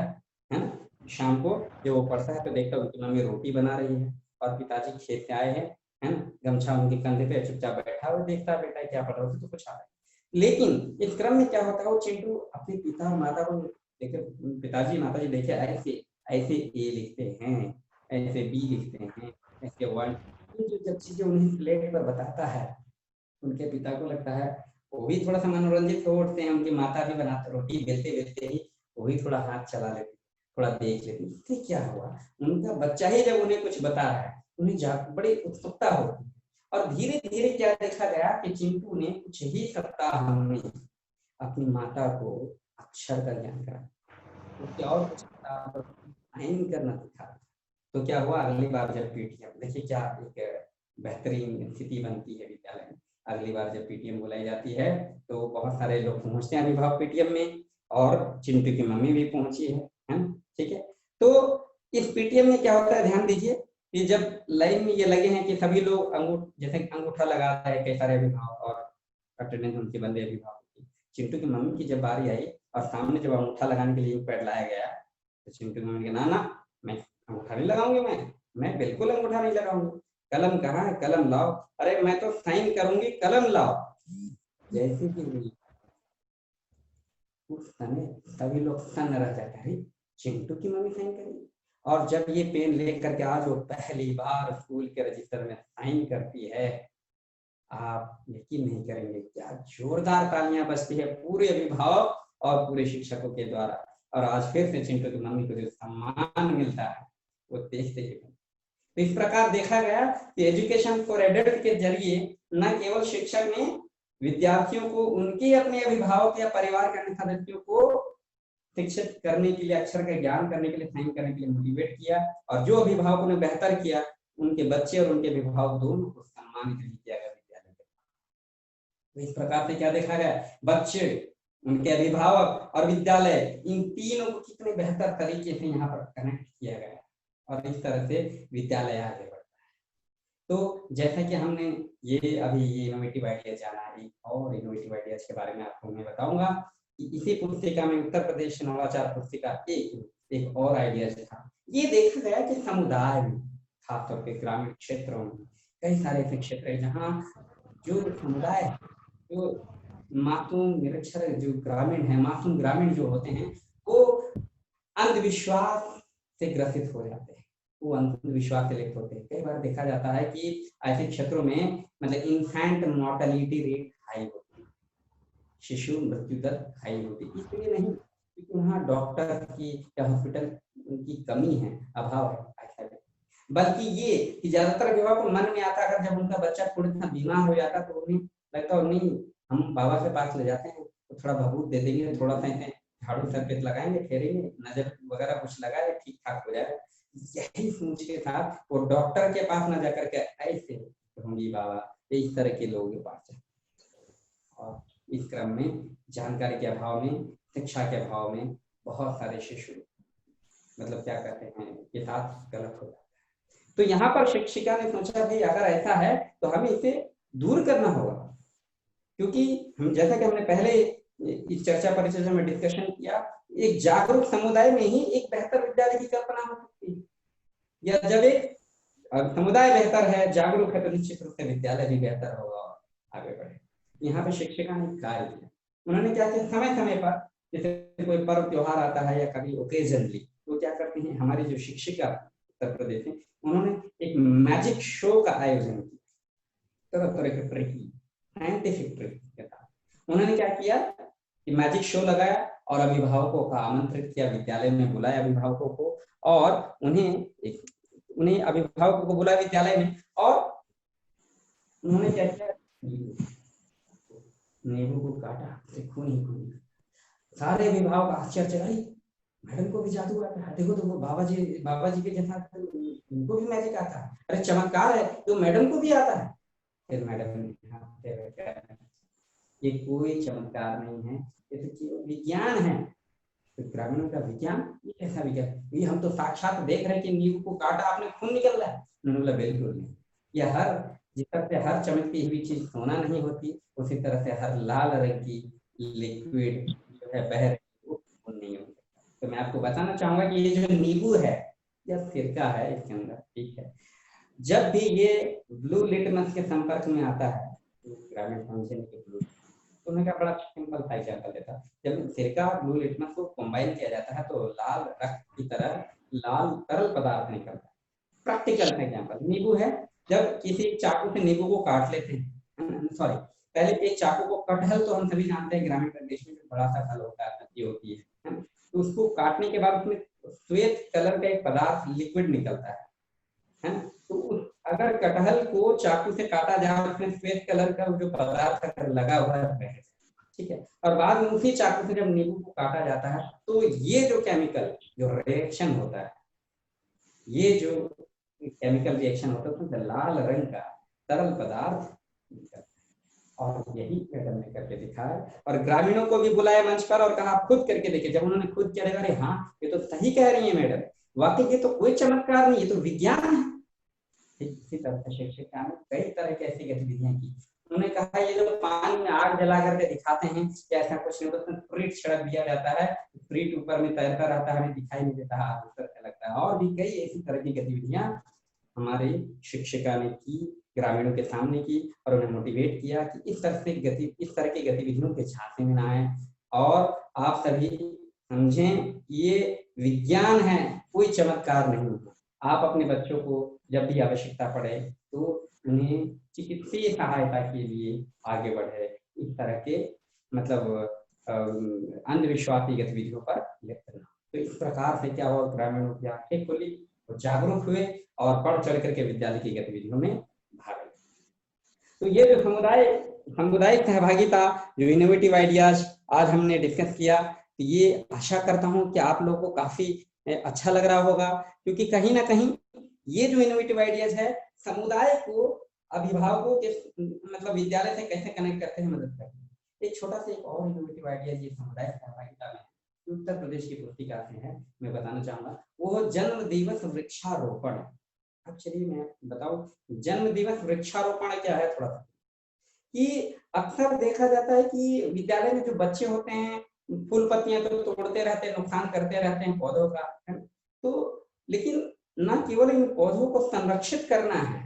ना, शाम को जब वो पढ़ता है तो देखता है उनकी मम्मी रोटी बना रही है और पिताजी खेत से आए हैं, है ना, गमछा उनके कंधे पे चुपचाप बैठा हुआ देखता है, बेटा क्या पढ़ रहा हो, तो कुछ आ रहा है। लेकिन इस क्रम में क्या होता है, वो चिंटू अपने पिता और माता को देखे, पिताजी माताजी देखे ऐसे ऐसे ए लिखते हैं, ऐसे बी लिखते हैं, ऐसे वर्ड, जो जब चीजें उन्हें प्लेट पर बताता है, उनके पिता को लगता है, वो भी थोड़ा सा मनोरंजित हो उठते हैं, उनकी माता भी बनाते रोटी बेलते बेलते ही वो भी थोड़ा हाथ चला लेती, थोड़ा देख लेती। इससे क्या हुआ, उनका बच्चा ही जब उन्हें कुछ बता रहा है, उन्हें बड़ी उत्सुकता होती है। और धीरे धीरे क्या देखा गया कि चिंटू ने कुछ ही सप्ताह में अपनी माता को अक्षर का ज्ञान करा, उसके और कुछ साइन करना सिखा। तो क्या हुआ, अगली बार जब पीटीएम, देखिए क्या एक बेहतरीन स्थिति बनती है विद्यालय में। अगली बार जब पीटीएम बुलाई जाती है तो बहुत सारे लोग पहुंचते हैं अभिभावक पीटीएम में, और चिंटू की मम्मी भी पहुंची है ना, ठीक है। तो इस पीटीएम में क्या होता है, ध्यान दीजिए कि जब लाइन में ये लगे हैं कि सभी लोग जैसे अंगूठा लगा रहे हैं कई सारे अभिभावक, और अटेंडेंस उनके बंदे अभिभावक की, चिंटू की मम्मी की जब बारी आई और सामने जब अंगूठा लगाने के लिए पैड लाया गया, तो चिंटू की मम्मी के ना मैं अंगूठा नहीं लगाऊंगी, मैं बिल्कुल अंगूठा नहीं लगाऊंगी, कलम कहाँ है, कलम लाओ, अरे मैं तो साइन करूंगी, कलम लाओ। जैसे कि उस समय सभी लोग सन रह जाते हैं, चिंटू की मम्मी साइन करेगी। और जब ये पेन लेकर के आज वो पहली बार स्कूल के रजिस्टर में साइन करती है, आप यकीन नहीं करेंगे क्या जोरदार तालियां बजती है पूरे अभिभावक और पूरे शिक्षकों के द्वारा। और आज फिर से चिंटू की मम्मी को जो सम्मान मिलता है वो देखते ही। तो इस प्रकार देखा गया कि एजुकेशन फॉर एडल्ट के जरिए न केवल शिक्षक ने विद्यार्थियों को उनके अपने अभिभावक या परिवार के अन्य सदस्यों को शिक्षित करने के लिए, अक्षर का ज्ञान करने के लिए, साइन करने के लिए मोटिवेट किया, और जो अभिभावकों ने बेहतर किया उनके बच्चे और उनके अभिभावक दोनों को सम्मानित भी किया गया विद्यालय में। तो इस प्रकार से क्या देखा गया, बच्चे, उनके अभिभावक और विद्यालय, इन तीनों को कितने बेहतर तरीके से यहाँ पर कनेक्ट किया गया, और इस तरह से विद्यालय आगे बढ़ता है। तो जैसा कि हमने ये अभी ये इनोवेटिव आइडिया जाना, एक और इनोवेटिव आइडियाज के बारे में आपको मैं बताऊंगा कि इसी पुस्तिका में उत्तर प्रदेश नवाचार पुस्तिका एक और आइडिया था। ये देखा गया कि समुदाय में, खासतौर पे ग्रामीण क्षेत्रों में कई सारे ऐसे क्षेत्र है जहाँ जो समुदाय, जो मासूम निरक्षर जो ग्रामीण है, मासूम ग्रामीण जो होते हैं, वो अंधविश्वास से ग्रसित हो जाते हैं, वो अंधविश्वास से लिप्त होते हैं। कई बार देखा जाता है कि ऐसे क्षेत्रों में मतलब इन्फेंट मोर्टेलिटी रेट हाई होती है, शिशु मृत्यु दर हाई होती है। इसलिए नहीं क्योंकि वहाँ डॉक्टर की या हॉस्पिटल की कमी है, अभाव है, ऐसा नहीं, बल्कि ये कि ज्यादातर अभिभावक को मन में आता है जब उनका बच्चा थोड़ा सा बीमार हो जाता तो उन्हें लगता है नहीं हम बाबा के पास ले जाते हैं तो थोड़ा भभूत दे देंगे, थोड़ा सा झाड़ू सर पे लगाएंगे, फेरेंगे, नजर वगैरह कुछ लगाए, ठीक ठाक हो जाएगा। यही सोच के साथ वो डॉक्टर के पास ना जाकर के ऐसे होंगी बाबा, इस तरह के लोगों के पास जाए। और इस क्रम में जानकारी के अभाव में, शिक्षा के अभाव में बहुत सारे शिशु मतलब क्या कहते हैं के साथ गलत हो जाता है। तो यहाँ पर शिक्षिका ने सोचा भाई अगर ऐसा है तो हमें इसे दूर करना होगा, क्योंकि हम जैसा कि हमने पहले इस चर्चा परिचर्चा में डिस्कशन किया, एक जागरूक समुदाय में ही एक बेहतर विद्यालय की कल्पना हो सकती है, या जब एक समुदाय बेहतर है, जागरूक है, तो निश्चित रूप से विद्यालय भी बेहतर होगा और आगे बढ़े। यहाँ पे शिक्षिका ने कार्य किया। उन्होंने क्या किया, समय समय पर जैसे कोई पर्व त्योहार आता है या कभी ओकेजनली, तो क्या करते हैं हमारे जो शिक्षिका उत्तर प्रदेश में, उन्होंने एक मैजिक शो का आयोजन किया, तरह तरह के ट्रिक, साइंटिफिक ट्रिक के साथ। उन्होंने क्या किया कि मैजिक शो लगाया और अभिभावकों का आमंत्रित किया, विद्यालय में बुलाया अभिभावकों को, और उन्हें अभिभावकों को बुलाया विद्यालय में, और उन्होंने क्या किया, नींबू को काटा, खून ही खून। सारे अभिभावक आश्चर्य, अरे मैडम को भी जादू आता है, देखो तो वो बाबा जी के जैसा उनको भी मैजिक आता है, अरे चमत्कार है तो मैडम को भी आता है। फिर मैडम ने, ये कोई चमत्कार नहीं है, ये तो विज्ञान है। तो ग्रामीणों का विज्ञान, ये कैसा विज्ञान, ये हम तो साक्षात देख रहे हैं कि नींबू को काटा आपने खून निकल रहा है। उन्होंने बोला बिल्कुल नहीं, ये जिस तरह से हर चमकती हुई चीज सोना नहीं होती, उसी तरह से हर लाल रंग की लिक्विड जो है बह रही वो खून नहीं होती। तो मैं आपको बताना चाहूंगा कि ये जो नींबू है या सिरका है इसके अंदर, ठीक है, जब भी ये ब्लू लिटमस के संपर्क में आता है, ग्रामीण समझने के ब्लू, तो उन्होंने कहा बड़ा सिंपल सा एग्जाम्पल देता, जब सिरका और ब्लू लिटमस को कंबाइन किया जाता है तो लाल रक्त की तरह लाल तरल पदार्थ निकलता है। प्रैक्टिकल एग्जाम्पल नींबू है, जब किसी चाकू से नींबू को काट लेते हैं, सॉरी पहले एक चाकू को, कटहल तो हम सभी जानते हैं ग्रामीण प्रदेश में जो बड़ा सा फल होता है, पत्ती होती है, तो उसको काटने के बाद उसमें श्वेत कलर का एक पदार्थ लिक्विड निकलता है। तो अगर कटहल को चाकू से काटा जाए, उसमें श्वेत कलर का जो पदार्थ लगा हुआ है, ठीक है, और बाद में उसी चाकू से जब नींबू को काटा जाता है तो ये जो केमिकल जो रिएक्शन होता है, ये जो केमिकल रिएक्शन होता है उसमें लाल रंग का तरल पदार्थ निकलता है। और यही मैडम ने करके दिखाया, और ग्रामीणों को भी बुलाया मंच पर और कहा आप खुद करके देखिए। जब उन्होंने खुद किया, अरे हाँ ये तो सही कह रही है मैडम, वाकई ये तो कोई चमत्कार नहीं, ये तो विज्ञान है। इसी तरह से शिक्षिका ने कई तरह की ऐसी गतिविधियां की। उन्होंने कहा ये जो पानी में आग जला करके दिखाते हैं कि ऐसा कुछ नहीं होता, फ्रीट छिड़क दिया जाता है, फ्रीट ऊपर में तैरता रहता है, हमें दिखाई नहीं देता, हाथ ऊपर से लगता है। और भी कई ऐसी तरह की गतिविधियां हमारी शिक्षिका ने की, ग्रामीणों के सामने की, और उन्हें मोटिवेट किया कि इस तरह की गतिविधियों के झांसे में ना आए, और आप सभी समझें ये विज्ञान है, कोई चमत्कार नहीं है। आप अपने बच्चों को जब भी आवश्यकता पड़े तो उन्हें चिकित्सीय सहायता के लिए आगे बढ़े, इस तरह के मतलब अंधविश्वासी गतिविधियों पर लिप्त न। तो इस प्रकार से क्या हुआ, ग्रामीणों की आंखें खुली, जागरूक हुए और बढ़ चढ़ करके विद्यालय की गतिविधियों में भाग लिया। तो ये जो सामुदायिक सहभागिता, जो इनोवेटिव आइडियाज आज हमने डिस्कस किया, तो ये आशा करता हूं कि आप लोगों को काफी अच्छा लग रहा होगा, क्योंकि कहीं ना कहीं ये जो इनोवेटिव आइडियाज है समुदाय को अभिभावकों के मतलब विद्यालय से कैसे कनेक्ट करते हैं, मदद करते हैं। एक छोटा सा एक और इनोवेटिव आइडिया ये समुदाय सहभागिता में उत्तर प्रदेश की पुस्तिका से है, मैं बताना चाहूंगा, वो जन्म दिवस वृक्षारोपण। अब चलिए मैं बताऊं जन्म दिवस वृक्षारोपण क्या है थोड़ा सा। कि अक्सर देखा जाता है कि विद्यालय में जो बच्चे होते हैं फूल पत्तियां तो तोड़ते रहते हैं, नुकसान करते रहते हैं पौधों का, तो लेकिन न केवल इन पौधों को संरक्षित करना है,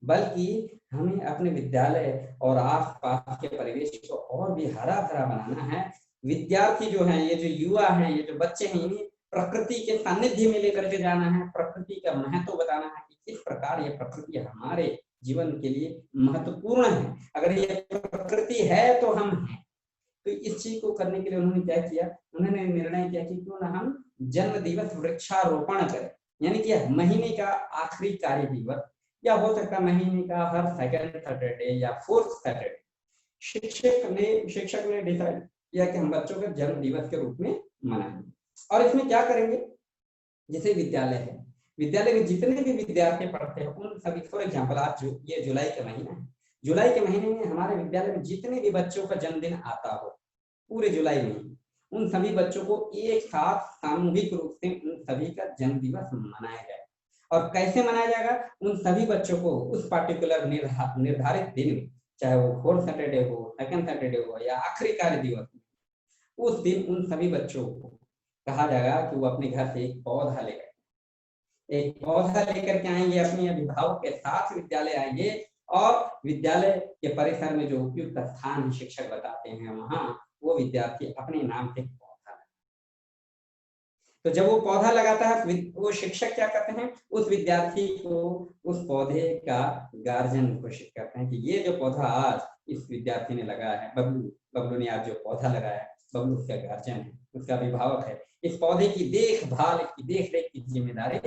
बल्कि हमें अपने विद्यालय और आसपास के परिवेश को और भी हरा भरा बनाना है। विद्यार्थी जो हैं, ये जो युवा हैं, ये जो बच्चे हैं, इन्हें प्रकृति के सानिध्य में लेकर के जाना है, प्रकृति का महत्व बताना है कि किस प्रकार ये प्रकृति हमारे जीवन के लिए महत्वपूर्ण है। अगर ये प्रकृति है तो हम हैं। तो इस चीज को करने के लिए उन्होंने क्या किया, उन्होंने निर्णय किया कि क्यों ना हम जन्म दिवस वृक्षारोपण करें, यानी कि महीने का आखिरी कार्य दिवस, या हो सकता महीने का हर सेकंड सैटरडे या फोर्थ सैटरडे, शिक्षक ने डिसाइड किया कि हम बच्चों के जन्म दिवस के रूप में मनाएंगे। और इसमें क्या करेंगे, जैसे विद्यालय है, विद्यालय में जितने भी विद्यार्थी पढ़ते हैं उन सभी, फॉर एग्जाम्पल आज ये जुलाई का महीना है, जुलाई के महीने में हमारे विद्यालय में जितने भी बच्चों का जन्मदिन आता हो पूरे जुलाई में, उन सभी बच्चों को एक साथ सामूहिक रूप से उन सभी का जन्म दिवस मनाया जाए। और कैसे मनाया जाएगा, उन सभी बच्चों को उस पार्टिकुलर निर्धारित दिन में, चाहे वो फोर्थ सैटरडे हो, सेकंड सैटरडे हो या आखिरी कार्य दिवस, उस दिन उन सभी बच्चों को कहा जाएगा कि वो अपने घर से एक पौधा लेकर के आएंगे, अपने अभिभावक के साथ विद्यालय आएंगे और विद्यालय के परिसर में जो उपयुक्त स्थान शिक्षक बताते हैं वहां वो विद्यार्थी अपने नाम से तो जब वो पौधा लगाता है वो शिक्षक क्या करते हैं, उस विद्यार्थी को उस पौधे का गार्जियन घोषित करते हैं कि ये जो पौधा आज इस विद्यार्थी ने लगाया है, बबलू ने आज जो पौधा लगाया है, बबलू उसका गार्जियन है, उसका अभिभावक है। इस पौधे की देखभाल, इसकी देखरेख की जिम्मेदारी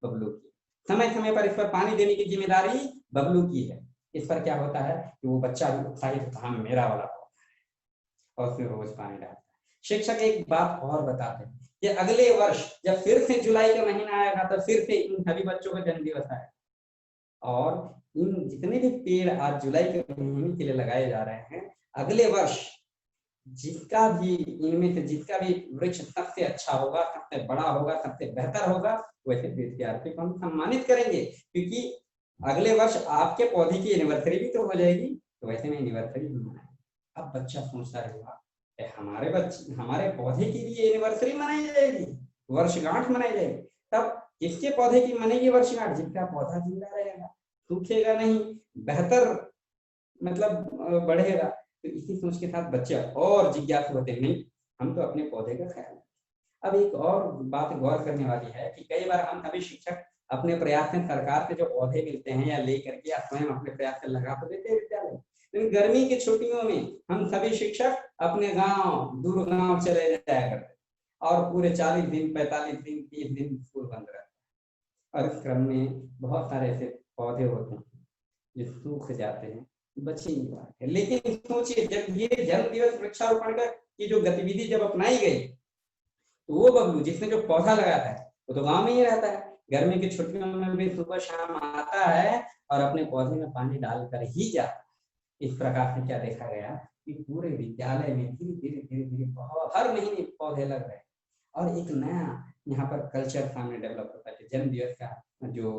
बबलू की, समय समय पर इस पर पानी देने की जिम्मेदारी बबलू की है। इस पर क्या होता है कि वो बच्चा भी उत्साहित होता है, मेरा वाला पौधा है, और उसमें रोज पानी डालता है। शिक्षक एक बात और बताते हैं कि अगले वर्ष जब फिर से जुलाई का महीना आएगा तो फिर से इन सभी बच्चों का जन्म दिवस आएगा, और इन जितने भी पेड़ आज जुलाई के महीने के लिए लगाए जा रहे हैं, अगले वर्ष जिसका भी इनमें से जिसका भी वृक्ष सबसे अच्छा होगा, सबसे बड़ा होगा, सबसे बेहतर होगा, वैसे विद्यार्थी को हम सम्मानित करेंगे, क्योंकि अगले वर्ष आपके पौधे की एनिवर्सरी भी तो हो जाएगी, तो वैसे में एनिवर्सरी भी मनाएंगे। अब बच्चा सोचता रहेगा हमारे पौधे की भी एनिवर्सरी मनाई जाएगी, वर्षगांठ मनाई जाएगी, तब किसके पौधे की मनेगी वर्षगांठ? जिसका पौधा जिंदा रहेगा, सूखेगा नहीं, बेहतर मतलब बढ़ेगा। तो इसी सोच के साथ बच्चे और जिज्ञासु होते हैं, नहीं हम तो अपने पौधे का ख्याल रखें। अब एक और बात गौर करने वाली है कि कई बार हम सभी शिक्षक अपने प्रयास से सरकार से जो पौधे मिलते हैं या लेकर के या स्वयं अपने प्रयास से लगा तो देते हैं विद्यालय, लेकिन गर्मी की छुट्टियों में हम सभी शिक्षक अपने गांव दूर गांव चले जाया करते और पूरे 40 दिन 45 दिन 30 दिन स्कूल बंद रहता है, और इस क्रम में बहुत सारे ऐसे पौधे होते हैं जो सूख जाते हैं, बचे नहीं पाते। लेकिन सोचिए जब ये जन्म दिवस वृक्षारोपण की जो गतिविधि जब अपनाई गई, तो वो बबलू जिसने जो पौधा लगाया था वो तो गांव में ही रहता है, गर्मी की छुट्टियों में भी सुबह शाम आता है और अपने पौधे में पानी डालकर ही जाता है। इस प्रकार से क्या देखा गया कि पूरे विद्यालय में धीरे धीरे धीरे धीरे हर महीने पौधे लग रहे हैं, और एक नया यहाँ पर कल्चर सामने डेवलप होता है। जन्म दिवस का जो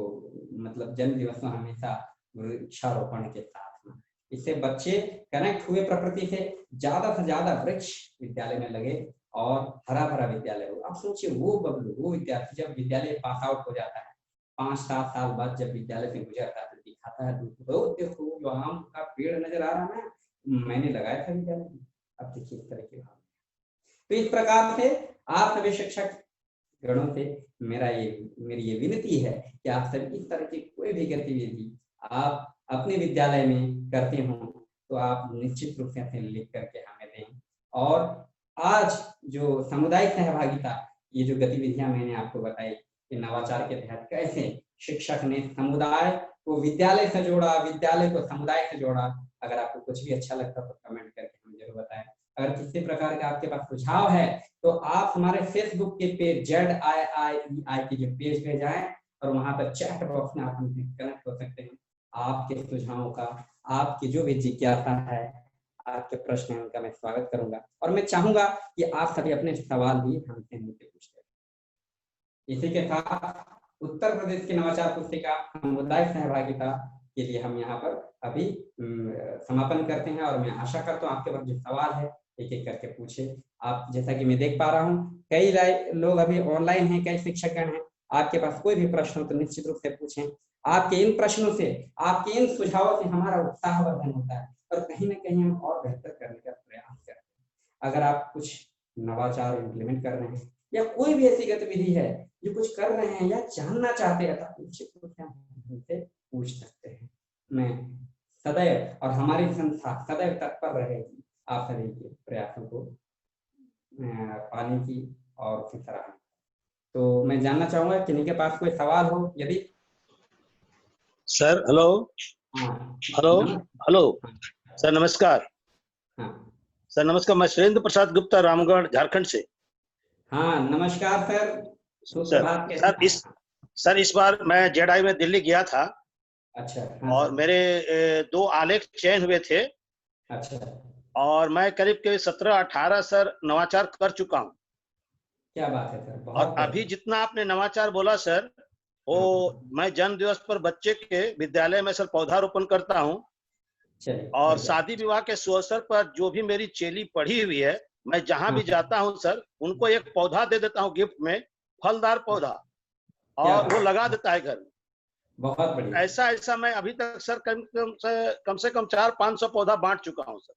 मतलब जन्म दिवस में हमेशा वृक्षारोपण के साथ में, इससे बच्चे कनेक्ट हुए प्रकृति से, ज्यादा से ज्यादा वृक्ष विद्यालय में लगे और हरा भरा विद्यालय हो। अब सोचिए वो बबलू, वो विद्यार्थी जब विद्यालय पास आउट हो जाता है, 5-7 साल बाद जब विद्यालय से गुजरता है, दिखाता है देखो जो आम का पेड़ नजर आ रहा है ना, मैंने लगाया था विद्यालय में। अब देखिए इस तरह की भाव। तो इस प्रकार से आप सभी शिक्षक गणों से मेरी ये विनती है कि आप सभी इस तरह की कोई भी गतिविधि आप अपने विद्यालय में करते हो तो आप निश्चित रूप से लिख करके हमें दें। और आज जो सामुदायिक सहभागिता, ये जो गतिविधियां मैंने आपको बताई कि नवाचार के तहत कैसे शिक्षक ने समुदाय को विद्यालय से जोड़ा, विद्यालय को समुदाय से जोड़ा। अगर आपको कुछ भी अच्छा लगता तो कमेंट करके हमें जरूर बताएं। अगर किसी प्रकार का आपके पास सुझाव है तो आप हमारे फेसबुक के पेज ZIIEI के जो पेज पे जाएं और वहां पर चैट बॉक्स में आप हमसे कनेक्ट हो सकते हैं। आपके सुझावों का, आपकी जो भी जिज्ञासा है, आपके प्रश्न है, उनका मैं स्वागत करूंगा, और मैं चाहूंगा कि आप सभी अपने सवाल भी हमसे पूछते हैं। इसी के साथ उत्तर प्रदेश की नवाचार पुस्तिका सामुदायिक सहभागिता के लिए हम यहाँ पर अभी समापन करते हैं, और मैं आशा करता हूँ आपके पास जो सवाल है एक एक करके पूछे। आप जैसा कि मैं देख पा रहा हूँ कई लोग अभी ऑनलाइन हैं, कई शिक्षकगण हैं, आपके पास कोई भी प्रश्न हो तो निश्चित रूप से पूछें। आपके इन प्रश्नों से, आपके इन सुझावों से हमारा उत्साहवर्धन होता है और कहीं ना कहीं हम और बेहतर करने का प्रयास करते हैं। अगर आप कुछ नवाचार इम्प्लीमेंट कर रहे हैं या कोई भी ऐसी गतिविधि है जो कुछ कर रहे हैं या जानना चाहते हैं तो निश्चित रूप से हमसे पूछ सकते हैं। मैं सदैव और हमारी संस्था सदैव तत्पर रहेगी आप सभी के प्रयासों को पाने की और उसकी सराहना। तो मैं जानना चाहूंगा कि इनके पास कोई सवाल हो यदि। Sir hello. Hello hello sir नमस्कार। हाँ सर नमस्कार, मैं सुरेंद्र प्रसाद गुप्ता, रामगढ़, झारखंड से। हाँ नमस्कार सर। सर इस बार मैं JEDI में दिल्ली गया था। अच्छा। हाँ, और मेरे 2 आलेख चयन हुए थे। अच्छा। और मैं करीब 17-18 सर नवाचार कर चुका हूँ। क्या बात है सर, बहुत। और अभी जितना आपने नवाचार बोला सर, वो मैं जन्म दिवस पर बच्चे के विद्यालय में सर पौधारोपण करता हूँ। और शादी विवाह के अवसर पर जो भी मेरी चेली पढ़ी हुई है, मैं जहां भी जाता हूं सर उनको एक पौधा दे देता हूं गिफ्ट में, फलदार पौधा, और वो लगा देता है घर में। बहुत बढ़िया। ऐसा मैं अभी तक सर कम से कम 400-500 पौधा बांट चुका हूँ सर।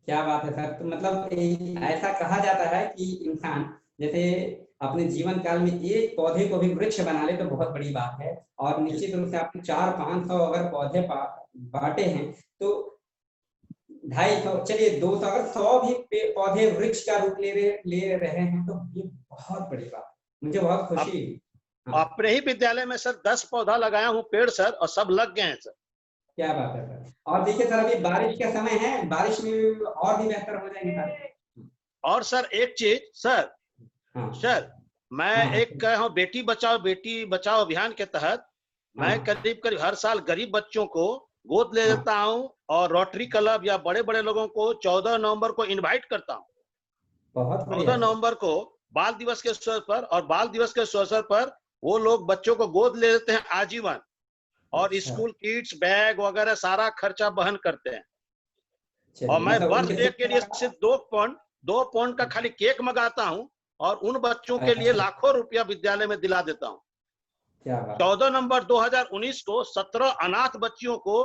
क्या बात है सर। तो मतलब ऐसा कहा जाता है कि इंसान जैसे अपने जीवन काल में एक पौधे को भी वृक्ष बना ले तो बहुत बड़ी बात है, और निश्चित रूप से आपने 400-500 अगर पौधे बांटे हैं तो 250, चलिए 200, अगर 100 भी पौधे वृक्ष का रूप ले रहे हैं तो ये बहुत बड़ी बात, मुझे बहुत खुशी हुई। अपने ही विद्यालय में सर 10 पौधा लगाया हूँ पेड़ सर, और सब लग गए हैं सर। क्या बात है सर। और देखिए सर, अभी बारिश का समय है, बारिश में और भी बेहतर हो जाएंगे सर। और सर एक चीज सर, हाँ सर मैं एक कह रहा हूँ बेटी बचाओ अभियान के तहत मैं करीब हर साल गरीब बच्चों को गोद ले लेता हूँ, और रोटरी क्लब या बड़े बड़े लोगों को 14 नवंबर को इनवाइट करता हूँ। बहुत 14 नवंबर को बाल दिवस के अवसर पर, और बाल दिवस के अवसर पर वो लोग बच्चों को गोद ले लेते हैं आजीवन, और स्कूल किट्स, बैग वगैरह सारा खर्चा वहन करते हैं। और मैं बर्थडे के लिए सिर्फ 2 पौंड का खाली केक मंगाता हूँ, और उन बच्चों के लिए लाखों रुपया विद्यालय में दिला देता हूँ। 14 नवंबर 2019 को 17 अनाथ बच्चियों को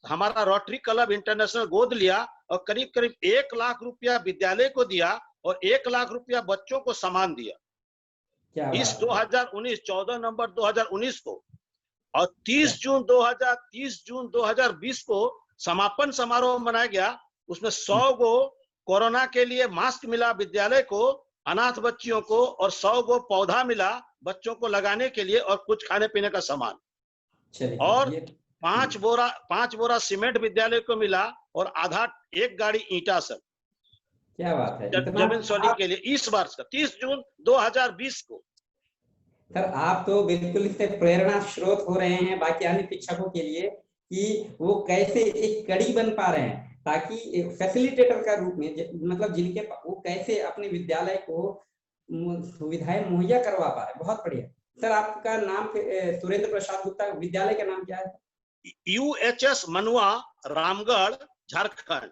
हमारा रोटरी क्लब इंटरनेशनल गोद लिया, और करीब करीब 1 लाख रुपया विद्यालय को दिया, और 1 लाख रुपया बच्चों को सामान दिया। इस 14 नवंबर 2019 को, और 30 जून 2020 को समापन समारोह मनाया गया। उसमें 100 गो कोरोना के लिए मास्क मिला विद्यालय को, अनाथ बच्चियों को, और 100 गो पौधा मिला बच्चों को लगाने के लिए, और कुछ खाने पीने का सामान। और 5 बोरा सीमेंट विद्यालय को मिला, और आधा 1 गाड़ी ईंटा सर। क्या बात है। जमीन सोली के लिए इस वर्ष का 30 जून 2020 को। सर आप तो बिल्कुल इससे प्रेरणा स्रोत हो रहे हैं बाकी अन्य शिक्षकों के लिए कि वो कैसे एक कड़ी बन पा रहे हैं, ताकि फैसिलिटेटर का रूप में, मतलब जिनके वो कैसे अपने विद्यालय को सुविधाएं मुहैया करवा पा रहे। बहुत बढ़िया सर। आपका नाम सुरेंद्र प्रसाद गुप्ता, विद्यालय का नाम क्या है? UHS मनुआ, रामगढ़, झारखंड।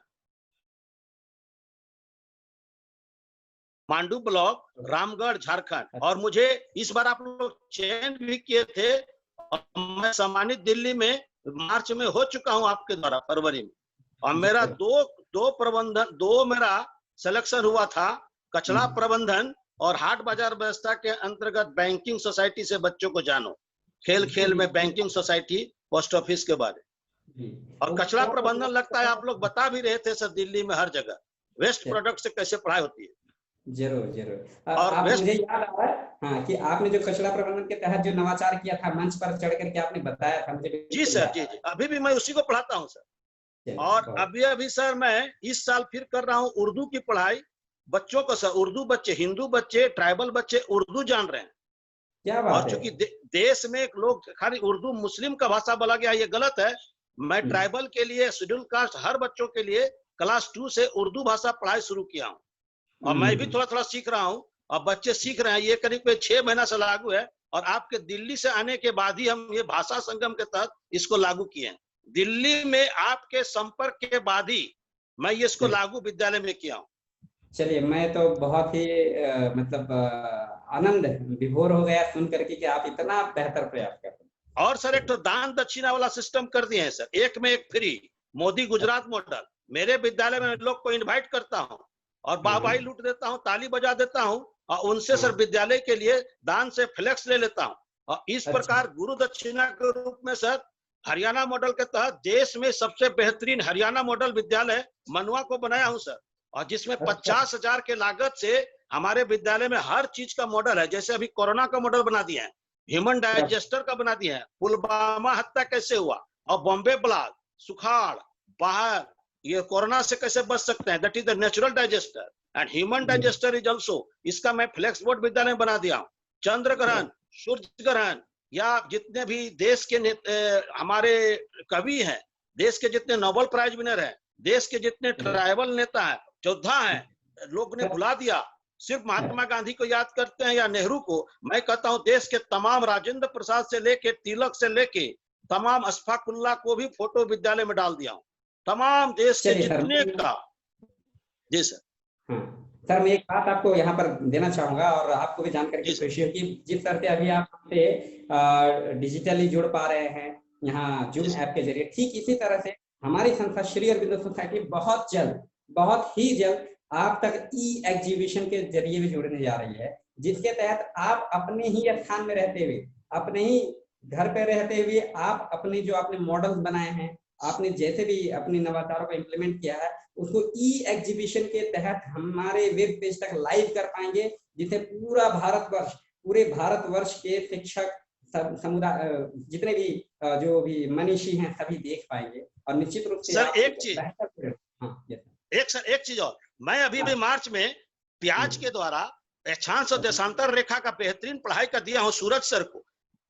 मांडू ब्लॉक, रामगढ़, झारखंड। और मुझे इस बार आप लोग चयन भी किए थे, और मैं सम्मानित दिल्ली में मार्च में हो चुका हूं आपके द्वारा, फरवरी में। और मेरा दो मेरा सिलेक्शन हुआ था, कचरा प्रबंधन और हाट बाजार व्यवस्था के अंतर्गत बैंकिंग सोसाइटी से बच्चों को जानो, खेल खेल में बैंकिंग सोसाइटी, पोस्ट ऑफिस के बारे। और कचरा प्रबंधन लगता है आप लोग बता भी रहे थे सर, दिल्ली में हर जगह वेस्ट प्रोडक्ट से कैसे पढ़ाई होती है। जरूर जरूर। और मुझे याद आ रहा है हाँ, कि आपने जो कचरा प्रबंधन के तहत जो नवाचार किया था, मंच पर चढ़ करके आपने बताया था मुझे। जी सर, जी जी, अभी भी मैं उसी को पढ़ाता हूँ सर। और अभी सर मैं इस साल फिर कर रहा हूँ उर्दू की पढ़ाई बच्चों को सर। उर्दू बच्चे, हिंदू बच्चे, ट्राइबल बच्चे उर्दू जान रहे हैं। क्या बात और चूंकि देश में लोग खाली उर्दू मुस्लिम का भाषा बोला गया, ये गलत है। मैं ट्राइबल के लिए, शेड्यूल कास्ट हर बच्चों के लिए क्लास 2 से उर्दू भाषा पढ़ाई शुरू किया हूँ, और मैं भी थोड़ा थोड़ा सीख रहा हूँ, और बच्चे सीख रहे हैं। ये करीब 6 महीना से लागू है, और आपके दिल्ली से आने के बाद ही हम ये भाषा संगम के तहत इसको लागू किए हैं। दिल्ली में आपके संपर्क के बाद ही मैं ये इसको लागू विद्यालय में किया हूँ। चलिए, मैं तो बहुत ही मतलब आनंद विभोर हो गया सुन करके कि आप इतना बेहतर प्रयास कर रहे हैं। और सर एक तो दान दक्षिणा वाला सिस्टम कर दिए हैं सर, 1 में 1 फ्री, मोदी गुजरात मॉडल। मेरे विद्यालय में लोग को इन्वाइट करता हूँ, और वाहवाही लूट देता हूँ, ताली बजा देता हूँ, और उनसे सर विद्यालय के लिए दान से फ्लेक्स ले लेता हूँ। और इस प्रकार गुरु दक्षिणा के रूप में सर हरियाणा मॉडल के तहत देश में सबसे बेहतरीन हरियाणा मॉडल विद्यालय मनुआ को बनाया हूँ सर, और जिसमें 50,000 के लागत से हमारे विद्यालय में हर चीज का मॉडल है। जैसे अभी कोरोना का मॉडल बना दिया है, ह्यूमन डाइजेस्टर का बना दिया है, पुलवामा हत्या कैसे हुआ, और बॉम्बे ब्लास्ट, सुखाड़, बाहर, ये कोरोना से कैसे बच सकते हैं, that is the natural digester and human digester is also. इसका मैं फ्लेक्स बोर्ड विद्यालय बना दिया हूँ। चंद्र ग्रहण, सूर्य ग्रहण, या जितने भी देश के हमारे कवि हैं, देश के जितने नोबेल प्राइज विनर हैं, देश के जितने ट्राइबल नेता हैं, योद्धा हैं, लोग ने भुला दिया, सिर्फ महात्मा गांधी को याद करते हैं या नेहरू को। मैं कहता हूं देश के तमाम, राजेंद्र प्रसाद से लेके तिलक से लेके तमाम, अशफाकुल्लाह को भी फोटो विद्यालय में डाल दिया हूं, तमाम देश के जितने का। जी सर। सर मैं एक बात आपको यहाँ पर देना चाहूंगा और आपको भी जानकर के खुशी होगी, जिस तरह से अभी आप हमसे डिजिटली जुड़ पा रहे हैं यहाँ जूम ऐप के जरिए, ठीक इसी तरह से हमारी संस्था श्री अरविंदो सोसाइटी बहुत ही जल्द आप तक ई एग्जीबिशन के जरिए भी जुड़ने जा रही है, जिसके तहत आप अपने ही स्थान में रहते हुए, अपने ही घर पे रहते हुए, आप अपने जो आपने मॉडल्स बनाए हैं, आपने जैसे भी अपने नवाचारों को इम्प्लीमेंट किया है, उसको ई एग्जीबिशन के तहत हमारे वेब पेज तक लाइव कर पाएंगे, जिसे पूरे भारतवर्ष के शिक्षक समुदाय, जितने भी जो भी मनीषी हैं, सभी देख पाएंगे। और निश्चित रूप से सर एक चीज, हाँ एक चीज और, मैं अभी भी मार्च में प्याज के द्वारा अक्षांश और देशांतर रेखा का बेहतरीन पढ़ाई कर दिया हूँ सूरज सर को।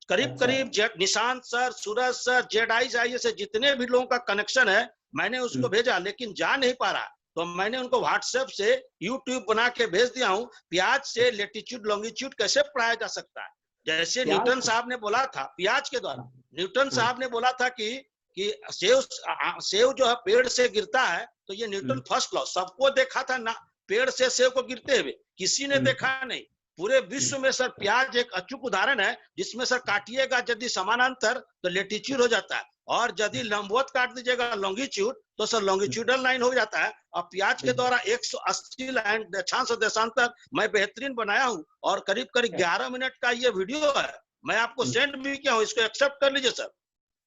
करीब निशांत सर, सूरज सर, जेड से जितने भी लोगों का कनेक्शन है मैंने उसको भेजा, लेकिन जा नहीं पा रहा, तो मैंने उनको व्हाट्सएप से यूट्यूब बना के भेज दिया हूँ। प्याज से लेटीट्यूड लॉन्गिट्यूड कैसे पढ़ाया जा सकता है, जैसे न्यूटन साहब ने बोला था प्याज के द्वारा, न्यूटन साहब ने बोला था कि सेव जो है पेड़ से गिरता है, तो ये न्यूटन फर्स्ट लॉ सबको देखा था ना, पेड़ से सेव को गिरते हुए किसी ने देखा नहीं पूरे विश्व में। सर प्याज एक अचूक उदाहरण है, जिसमें सर काटिएगा यदि समानांतर तो लेटीट्यूड हो जाता है, और यदि लंबवत काट दीजिएगा लॉन्गिट्यूड तो सर लॉन्गिट्यूडल लाइन हो जाता है। और प्याज के द्वारा 180 लाइन अक्षांश और देशांतर मैं बेहतरीन बनाया हूँ, और करीब 11 मिनट का ये वीडियो है, मैं आपको सेंड भी किया हूँ, इसको एक्सेप्ट कर लीजिए सर।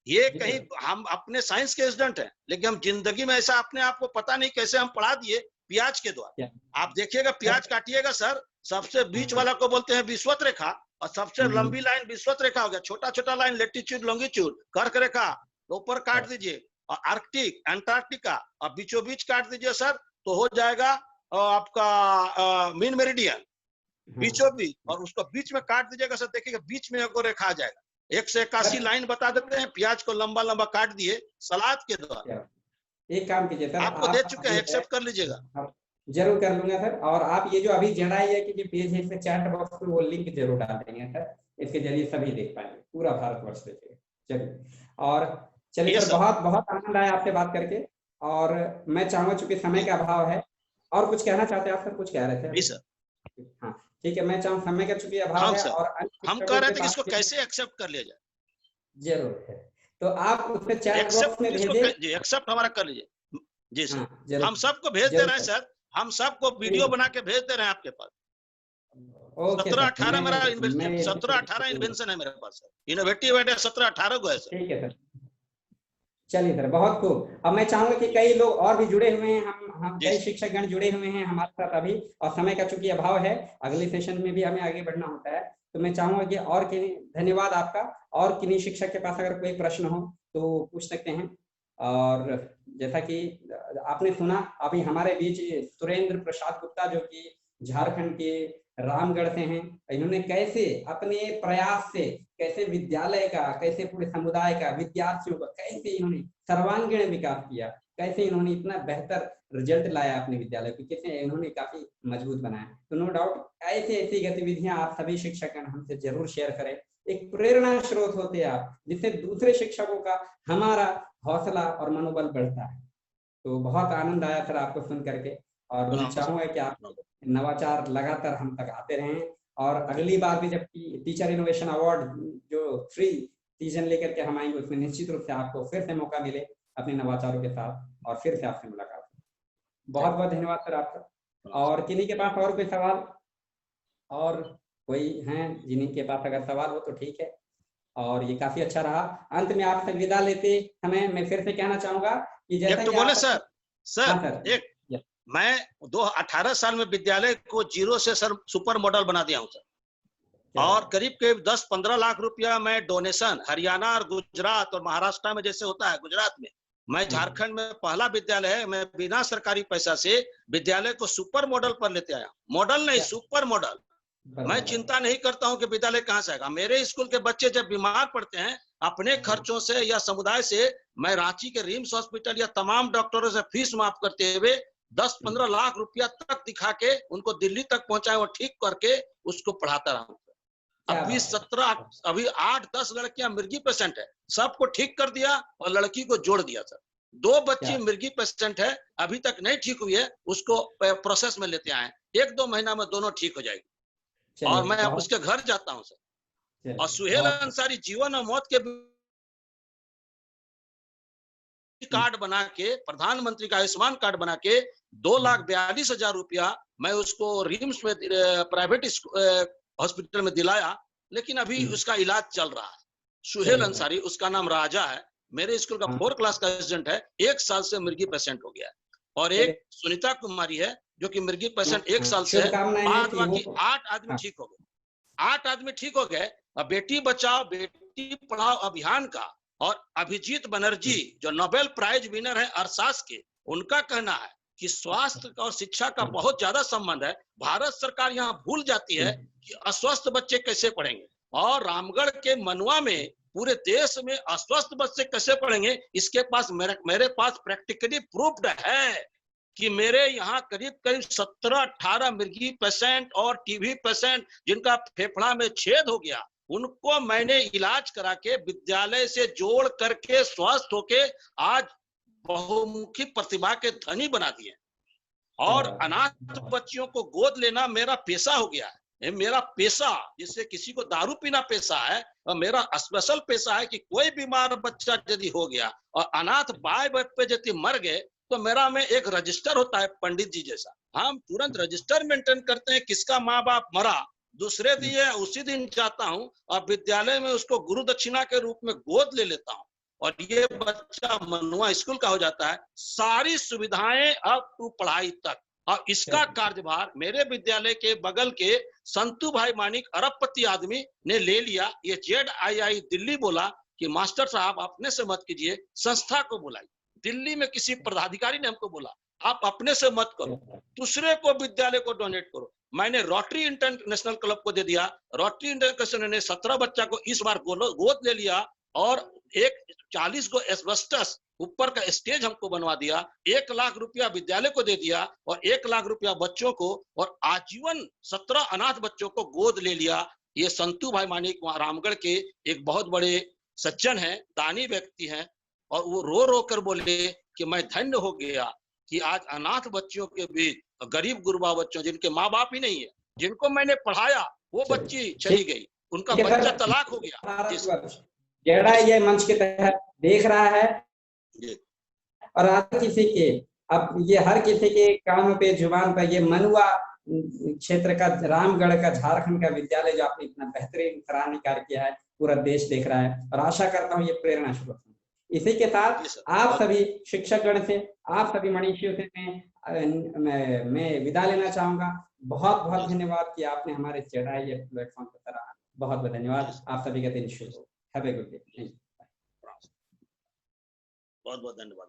ये कहीं हम अपने साइंस के स्टूडेंट हैं, लेकिन हम जिंदगी में ऐसा अपने आप को पता नहीं कैसे हम पढ़ा दिए प्याज के द्वारा। आप देखिएगा प्याज काटिएगा सर, सबसे बीच वाला को बोलते हैं विषुवत रेखा, और सबसे लंबी लाइन विषुवत रेखा हो गया, छोटा छोटा लाइन लेटीट्यूड लॉन्गिट्यूड, कर्क रेखा ऊपर काट दीजिए, और आर्कटिक अंटार्कटिका और बीचों बीच काट दीजिए सर, तो हो जाएगा आपका मीन मेरिडियन बीचों बीच, और उसको बीच में काट दीजिएगा सर, देखिएगा बीच में एक रेखा आ जाएगा। 181 लाइन बता देते हैं, प्याज को लंबा लंबा काट दिए सलाद के द्वारा। एक काम कीजिए सर, आपको दे चुके हैं, एक्सेप्ट कर लीजिएगा। जरूर कर लूंगा सर, और आप ये जो अभी जड़ाई है कि जो पेज है, इसमें चैट बॉक्स में वो लिंक जरूर डाल देंगे सर, इसके जरिए सभी देख पाएंगे, पूरा भारतवर्ष देखेगा। चलिए, और चलिए सर, बहुत बहुत आनंद आया आपसे बात करके, और मैं चाहूंगा चूंकि समय का अभाव है, और कुछ कहना चाहते हैं आप सर? कुछ कह रहे थे? जी सर। हाँ ठीक है, मैं चाहूँ समय का चूंकि अभाव है, और हम कह रहे थे कि इसको कैसे एक्सेप्ट कर लिया जाए। जरूर है, तो आप उस पे चैट बॉक्स में भेजिए जी, एक्सेप्ट हमारा कर लीजिए जी सर। हम सबको भेज दे रहे हैं सर, हम सबको वीडियो बना के भेज दे रहे हैं आपके पास। 17-18 मेरा 17-18 इन्वेंशन है मेरे पास सर, इनोवेटिव आइडिया 17-18 को है सर। ठीक है सर, चलिए सर, बहुत खूब। अब मैं चाहूंगा कि कई लोग और भी जुड़े हुए हैं, हम कई शिक्षकगण जुड़े हुए हैं हमारे साथ अभी, और समय का चूंकि अभाव है, अगले सेशन में भी हमें आगे बढ़ना होता है, तो मैं चाहूंगा कि और धन्यवाद आपका, और किन्हीं शिक्षक के पास अगर कोई प्रश्न हो तो पूछ सकते हैं। और जैसा कि आपने सुना, अभी हमारे बीच सुरेंद्र प्रसाद गुप्ता, जो कि झारखंड के रामगढ़ से हैं, इन्होंने कैसे अपने प्रयास से कैसे विद्यालय का, कैसे पूरे समुदाय का, विद्यार्थियों का कैसे इन्होंने सर्वांगीण विकास किया, कैसे इन्होंने इतना बेहतर रिजल्ट लाया अपने विद्यालय को, कैसे इन्होंने काफी मजबूत बनाया। तो नो डाउट ऐसी गतिविधियां आप सभी शिक्षक हमसे जरूर शेयर करें, एक प्रेरणा स्रोत होते हैं आप, जिससे दूसरे शिक्षकों का हमारा हौसला और मनोबल बढ़ता है। तो बहुत आनंद आया सर आपको सुन करके, और मैं चाहूंगा कि आप नवाचार लगातार हम तक आते रहें, और अगली बार भी जब टीचर इनोवेशन अवार्ड जो फ्री सीजन लेकर के हम आएंगे, उसमें निश्चित रूप से आपको फिर से मौका मिले अपने नवाचारों के साथ, और फिर से आपसे मुलाकात। बहुत बहुत धन्यवाद सर आपका। और किन्हीं के पास और कोई सवाल, और कोई हैं जिन्हीं के पास अगर सवाल हो तो ठीक है, और ये काफी अच्छा रहा। अंत में आपसे विदा लेते समय मैं फिर से कहना चाहूंगा कि जैसा तो बोले सर, सर एक मैं 18 साल में विद्यालय को 0 से सर सुपर मॉडल बना दिया हूँ सर, और करीब 10-15 लाख रुपया मैं डोनेशन हरियाणा और गुजरात और महाराष्ट्र में जैसे होता है, गुजरात में, मैं झारखंड में पहला विद्यालय है, मैं बिना सरकारी पैसा से विद्यालय को सुपर मॉडल पर लेते आया। मॉडल नहीं, सुपर मॉडल। मैं चिंता नहीं करता हूं कि विद्यालय कहां से आएगा। मेरे स्कूल के बच्चे जब बीमार पड़ते हैं, अपने खर्चों से या समुदाय से मैं रांची के रिम्स हॉस्पिटल या तमाम डॉक्टरों से फीस माफ करते हुए 10-15 लाख रुपया तक दिखा के उनको दिल्ली तक पहुंचाए और ठीक करके उसको पढ़ाता रहा हूं। अभी 8-10 लड़कियां मिर्गी पेशेंट है, सबको ठीक कर दिया, और लड़की को जोड़ दिया सर। 2 बच्ची मिर्गी पेशेंट है, अभी तक नहीं ठीक हुई है, उसको प्रोसेस में लेते आए। 1-2 महीना में दोनों ठीक हो जाएगी। और मैं उसके घर जाता हूँ सर। और सुहेल अंसारी जीवन और मौत के कार्ड बना के, प्रधानमंत्री का आयुष्मान कार्ड बना के 2,42,000 रुपया मैं उसको रिम्स में प्राइवेट हॉस्पिटल में दिलाया, लेकिन अभी उसका इलाज चल रहा है। सुहेल अंसारी, उसका नाम राजा है, मेरे स्कूल का 4 क्लास का स्टूडेंट है, 1 साल से मिर्गी पेशेंट हो गया है। और एक सुनीता कुमारी है जो कि मिर्गी पेशेंट 1 साल से है। बाद बाकी 8 आदमी ठीक हो गए, 8 आदमी ठीक हो गए। और बेटी बचाओ बेटी पढ़ाओ अभियान का, और अभिजीत बनर्जी जो नोबेल प्राइज विनर है अरसास के, उनका कहना है कि स्वास्थ्य और शिक्षा का बहुत ज्यादा संबंध है। भारत सरकार यहाँ भूल जाती है कि अस्वस्थ बच्चे कैसे पढ़ेंगे, और रामगढ़ के मनुआ में पूरे देश में अस्वस्थ बच्चे कैसे पढ़ेंगे, इसके पास मेरे पास प्रैक्टिकली प्रूफ्ड है कि मेरे यहाँ करीब 17-18 मिर्गी पेशेंट और टीबी पेशेंट जिनका फेफड़ा में छेद हो गया, उनको मैंने इलाज करा के विद्यालय से जोड़ करके स्वस्थ होके आज बहुमुखी प्रतिभा के धनी बना दिए। और अनाथ बच्चियों को गोद लेना मेरा पेशा हो गया है, मेरा पेशा। जिससे किसी को दारू पीना पेशा है, और मेरा स्पेशल पेशा है कि कोई बीमार बच्चा यदि हो गया और अनाथ बाय पे यदि मर गए, तो मेरा में एक रजिस्टर होता है पंडित जी जैसा, हम तुरंत रजिस्टर मेंटेन करते हैं किसका माँ बाप मरा, दूसरे दिन उसी दिन जाता हूँ और विद्यालय में उसको गुरु दक्षिणा के रूप में गोद ले लेता हूँ, और ये बच्चा मनुआ स्कूल का हो जाता है। सारी सुविधाएं अप टू पढ़ाई तक। और इसका कार्यभार मेरे विद्यालय के बगल के संतू भाई मानिक अरबपति आदमी ने ले लिया। ये ZII दिल्ली बोला कि मास्टर साहब अपने से मत कीजिए, संस्था को बुलाई। दिल्ली में किसी पदाधिकारी ने हमको बोला आप अपने से मत करो, दूसरे को विद्यालय को डोनेट करो। मैंने रोटरी इंटरनेशनल क्लब को दे दिया, रोटरी इंटरनेशनल ने 17 बच्चा को इस बार गोद ले लिया, और 40 को एस्बेस्टस ऊपर का स्टेज हमको बनवा दिया। 1 लाख रुपया विद्यालय को दे दिया, और 1 लाख रुपया बच्चों को, और आजीवन 17 अनाथ बच्चों को गोद ले लिया। ये संतू भाई मानिक रामगढ़ के एक बहुत बड़े सज्जन हैं, दानी व्यक्ति हैं, और वो रो रो कर बोले कि मैं धन्य हो गया कि आज अनाथ बच्चों के बीच, गरीब गुरबा बच्चों जिनके माँ बाप ही नहीं है, जिनको मैंने पढ़ाया, वो बच्ची चली गई, उनका बच्चा तलाक हो गया। ये मंच के तहत देख रहा है, और हर किसी के, अब ये हर किसी के कानों पे जुबान पर ये मनुआ क्षेत्र का, रामगढ़ का, झारखंड का विद्यालय जो आपने इतना बेहतरीन सराहनीय कार्य किया है, पूरा देश देख रहा है, और आशा करता हूँ ये प्रेरणा स्रोत है। इसी के साथ आप सभी शिक्षकगण से, आप सभी मनीषियों से मैं विदा लेना चाहूंगा। बहुत बहुत धन्यवाद कि आपने हमारे ZII प्लेटफॉर्म पर सराहा। बहुत बहुत धन्यवाद। आप सभी का दिन शुभ हो। Have a good day. बहुत बहुत धन्यवाद।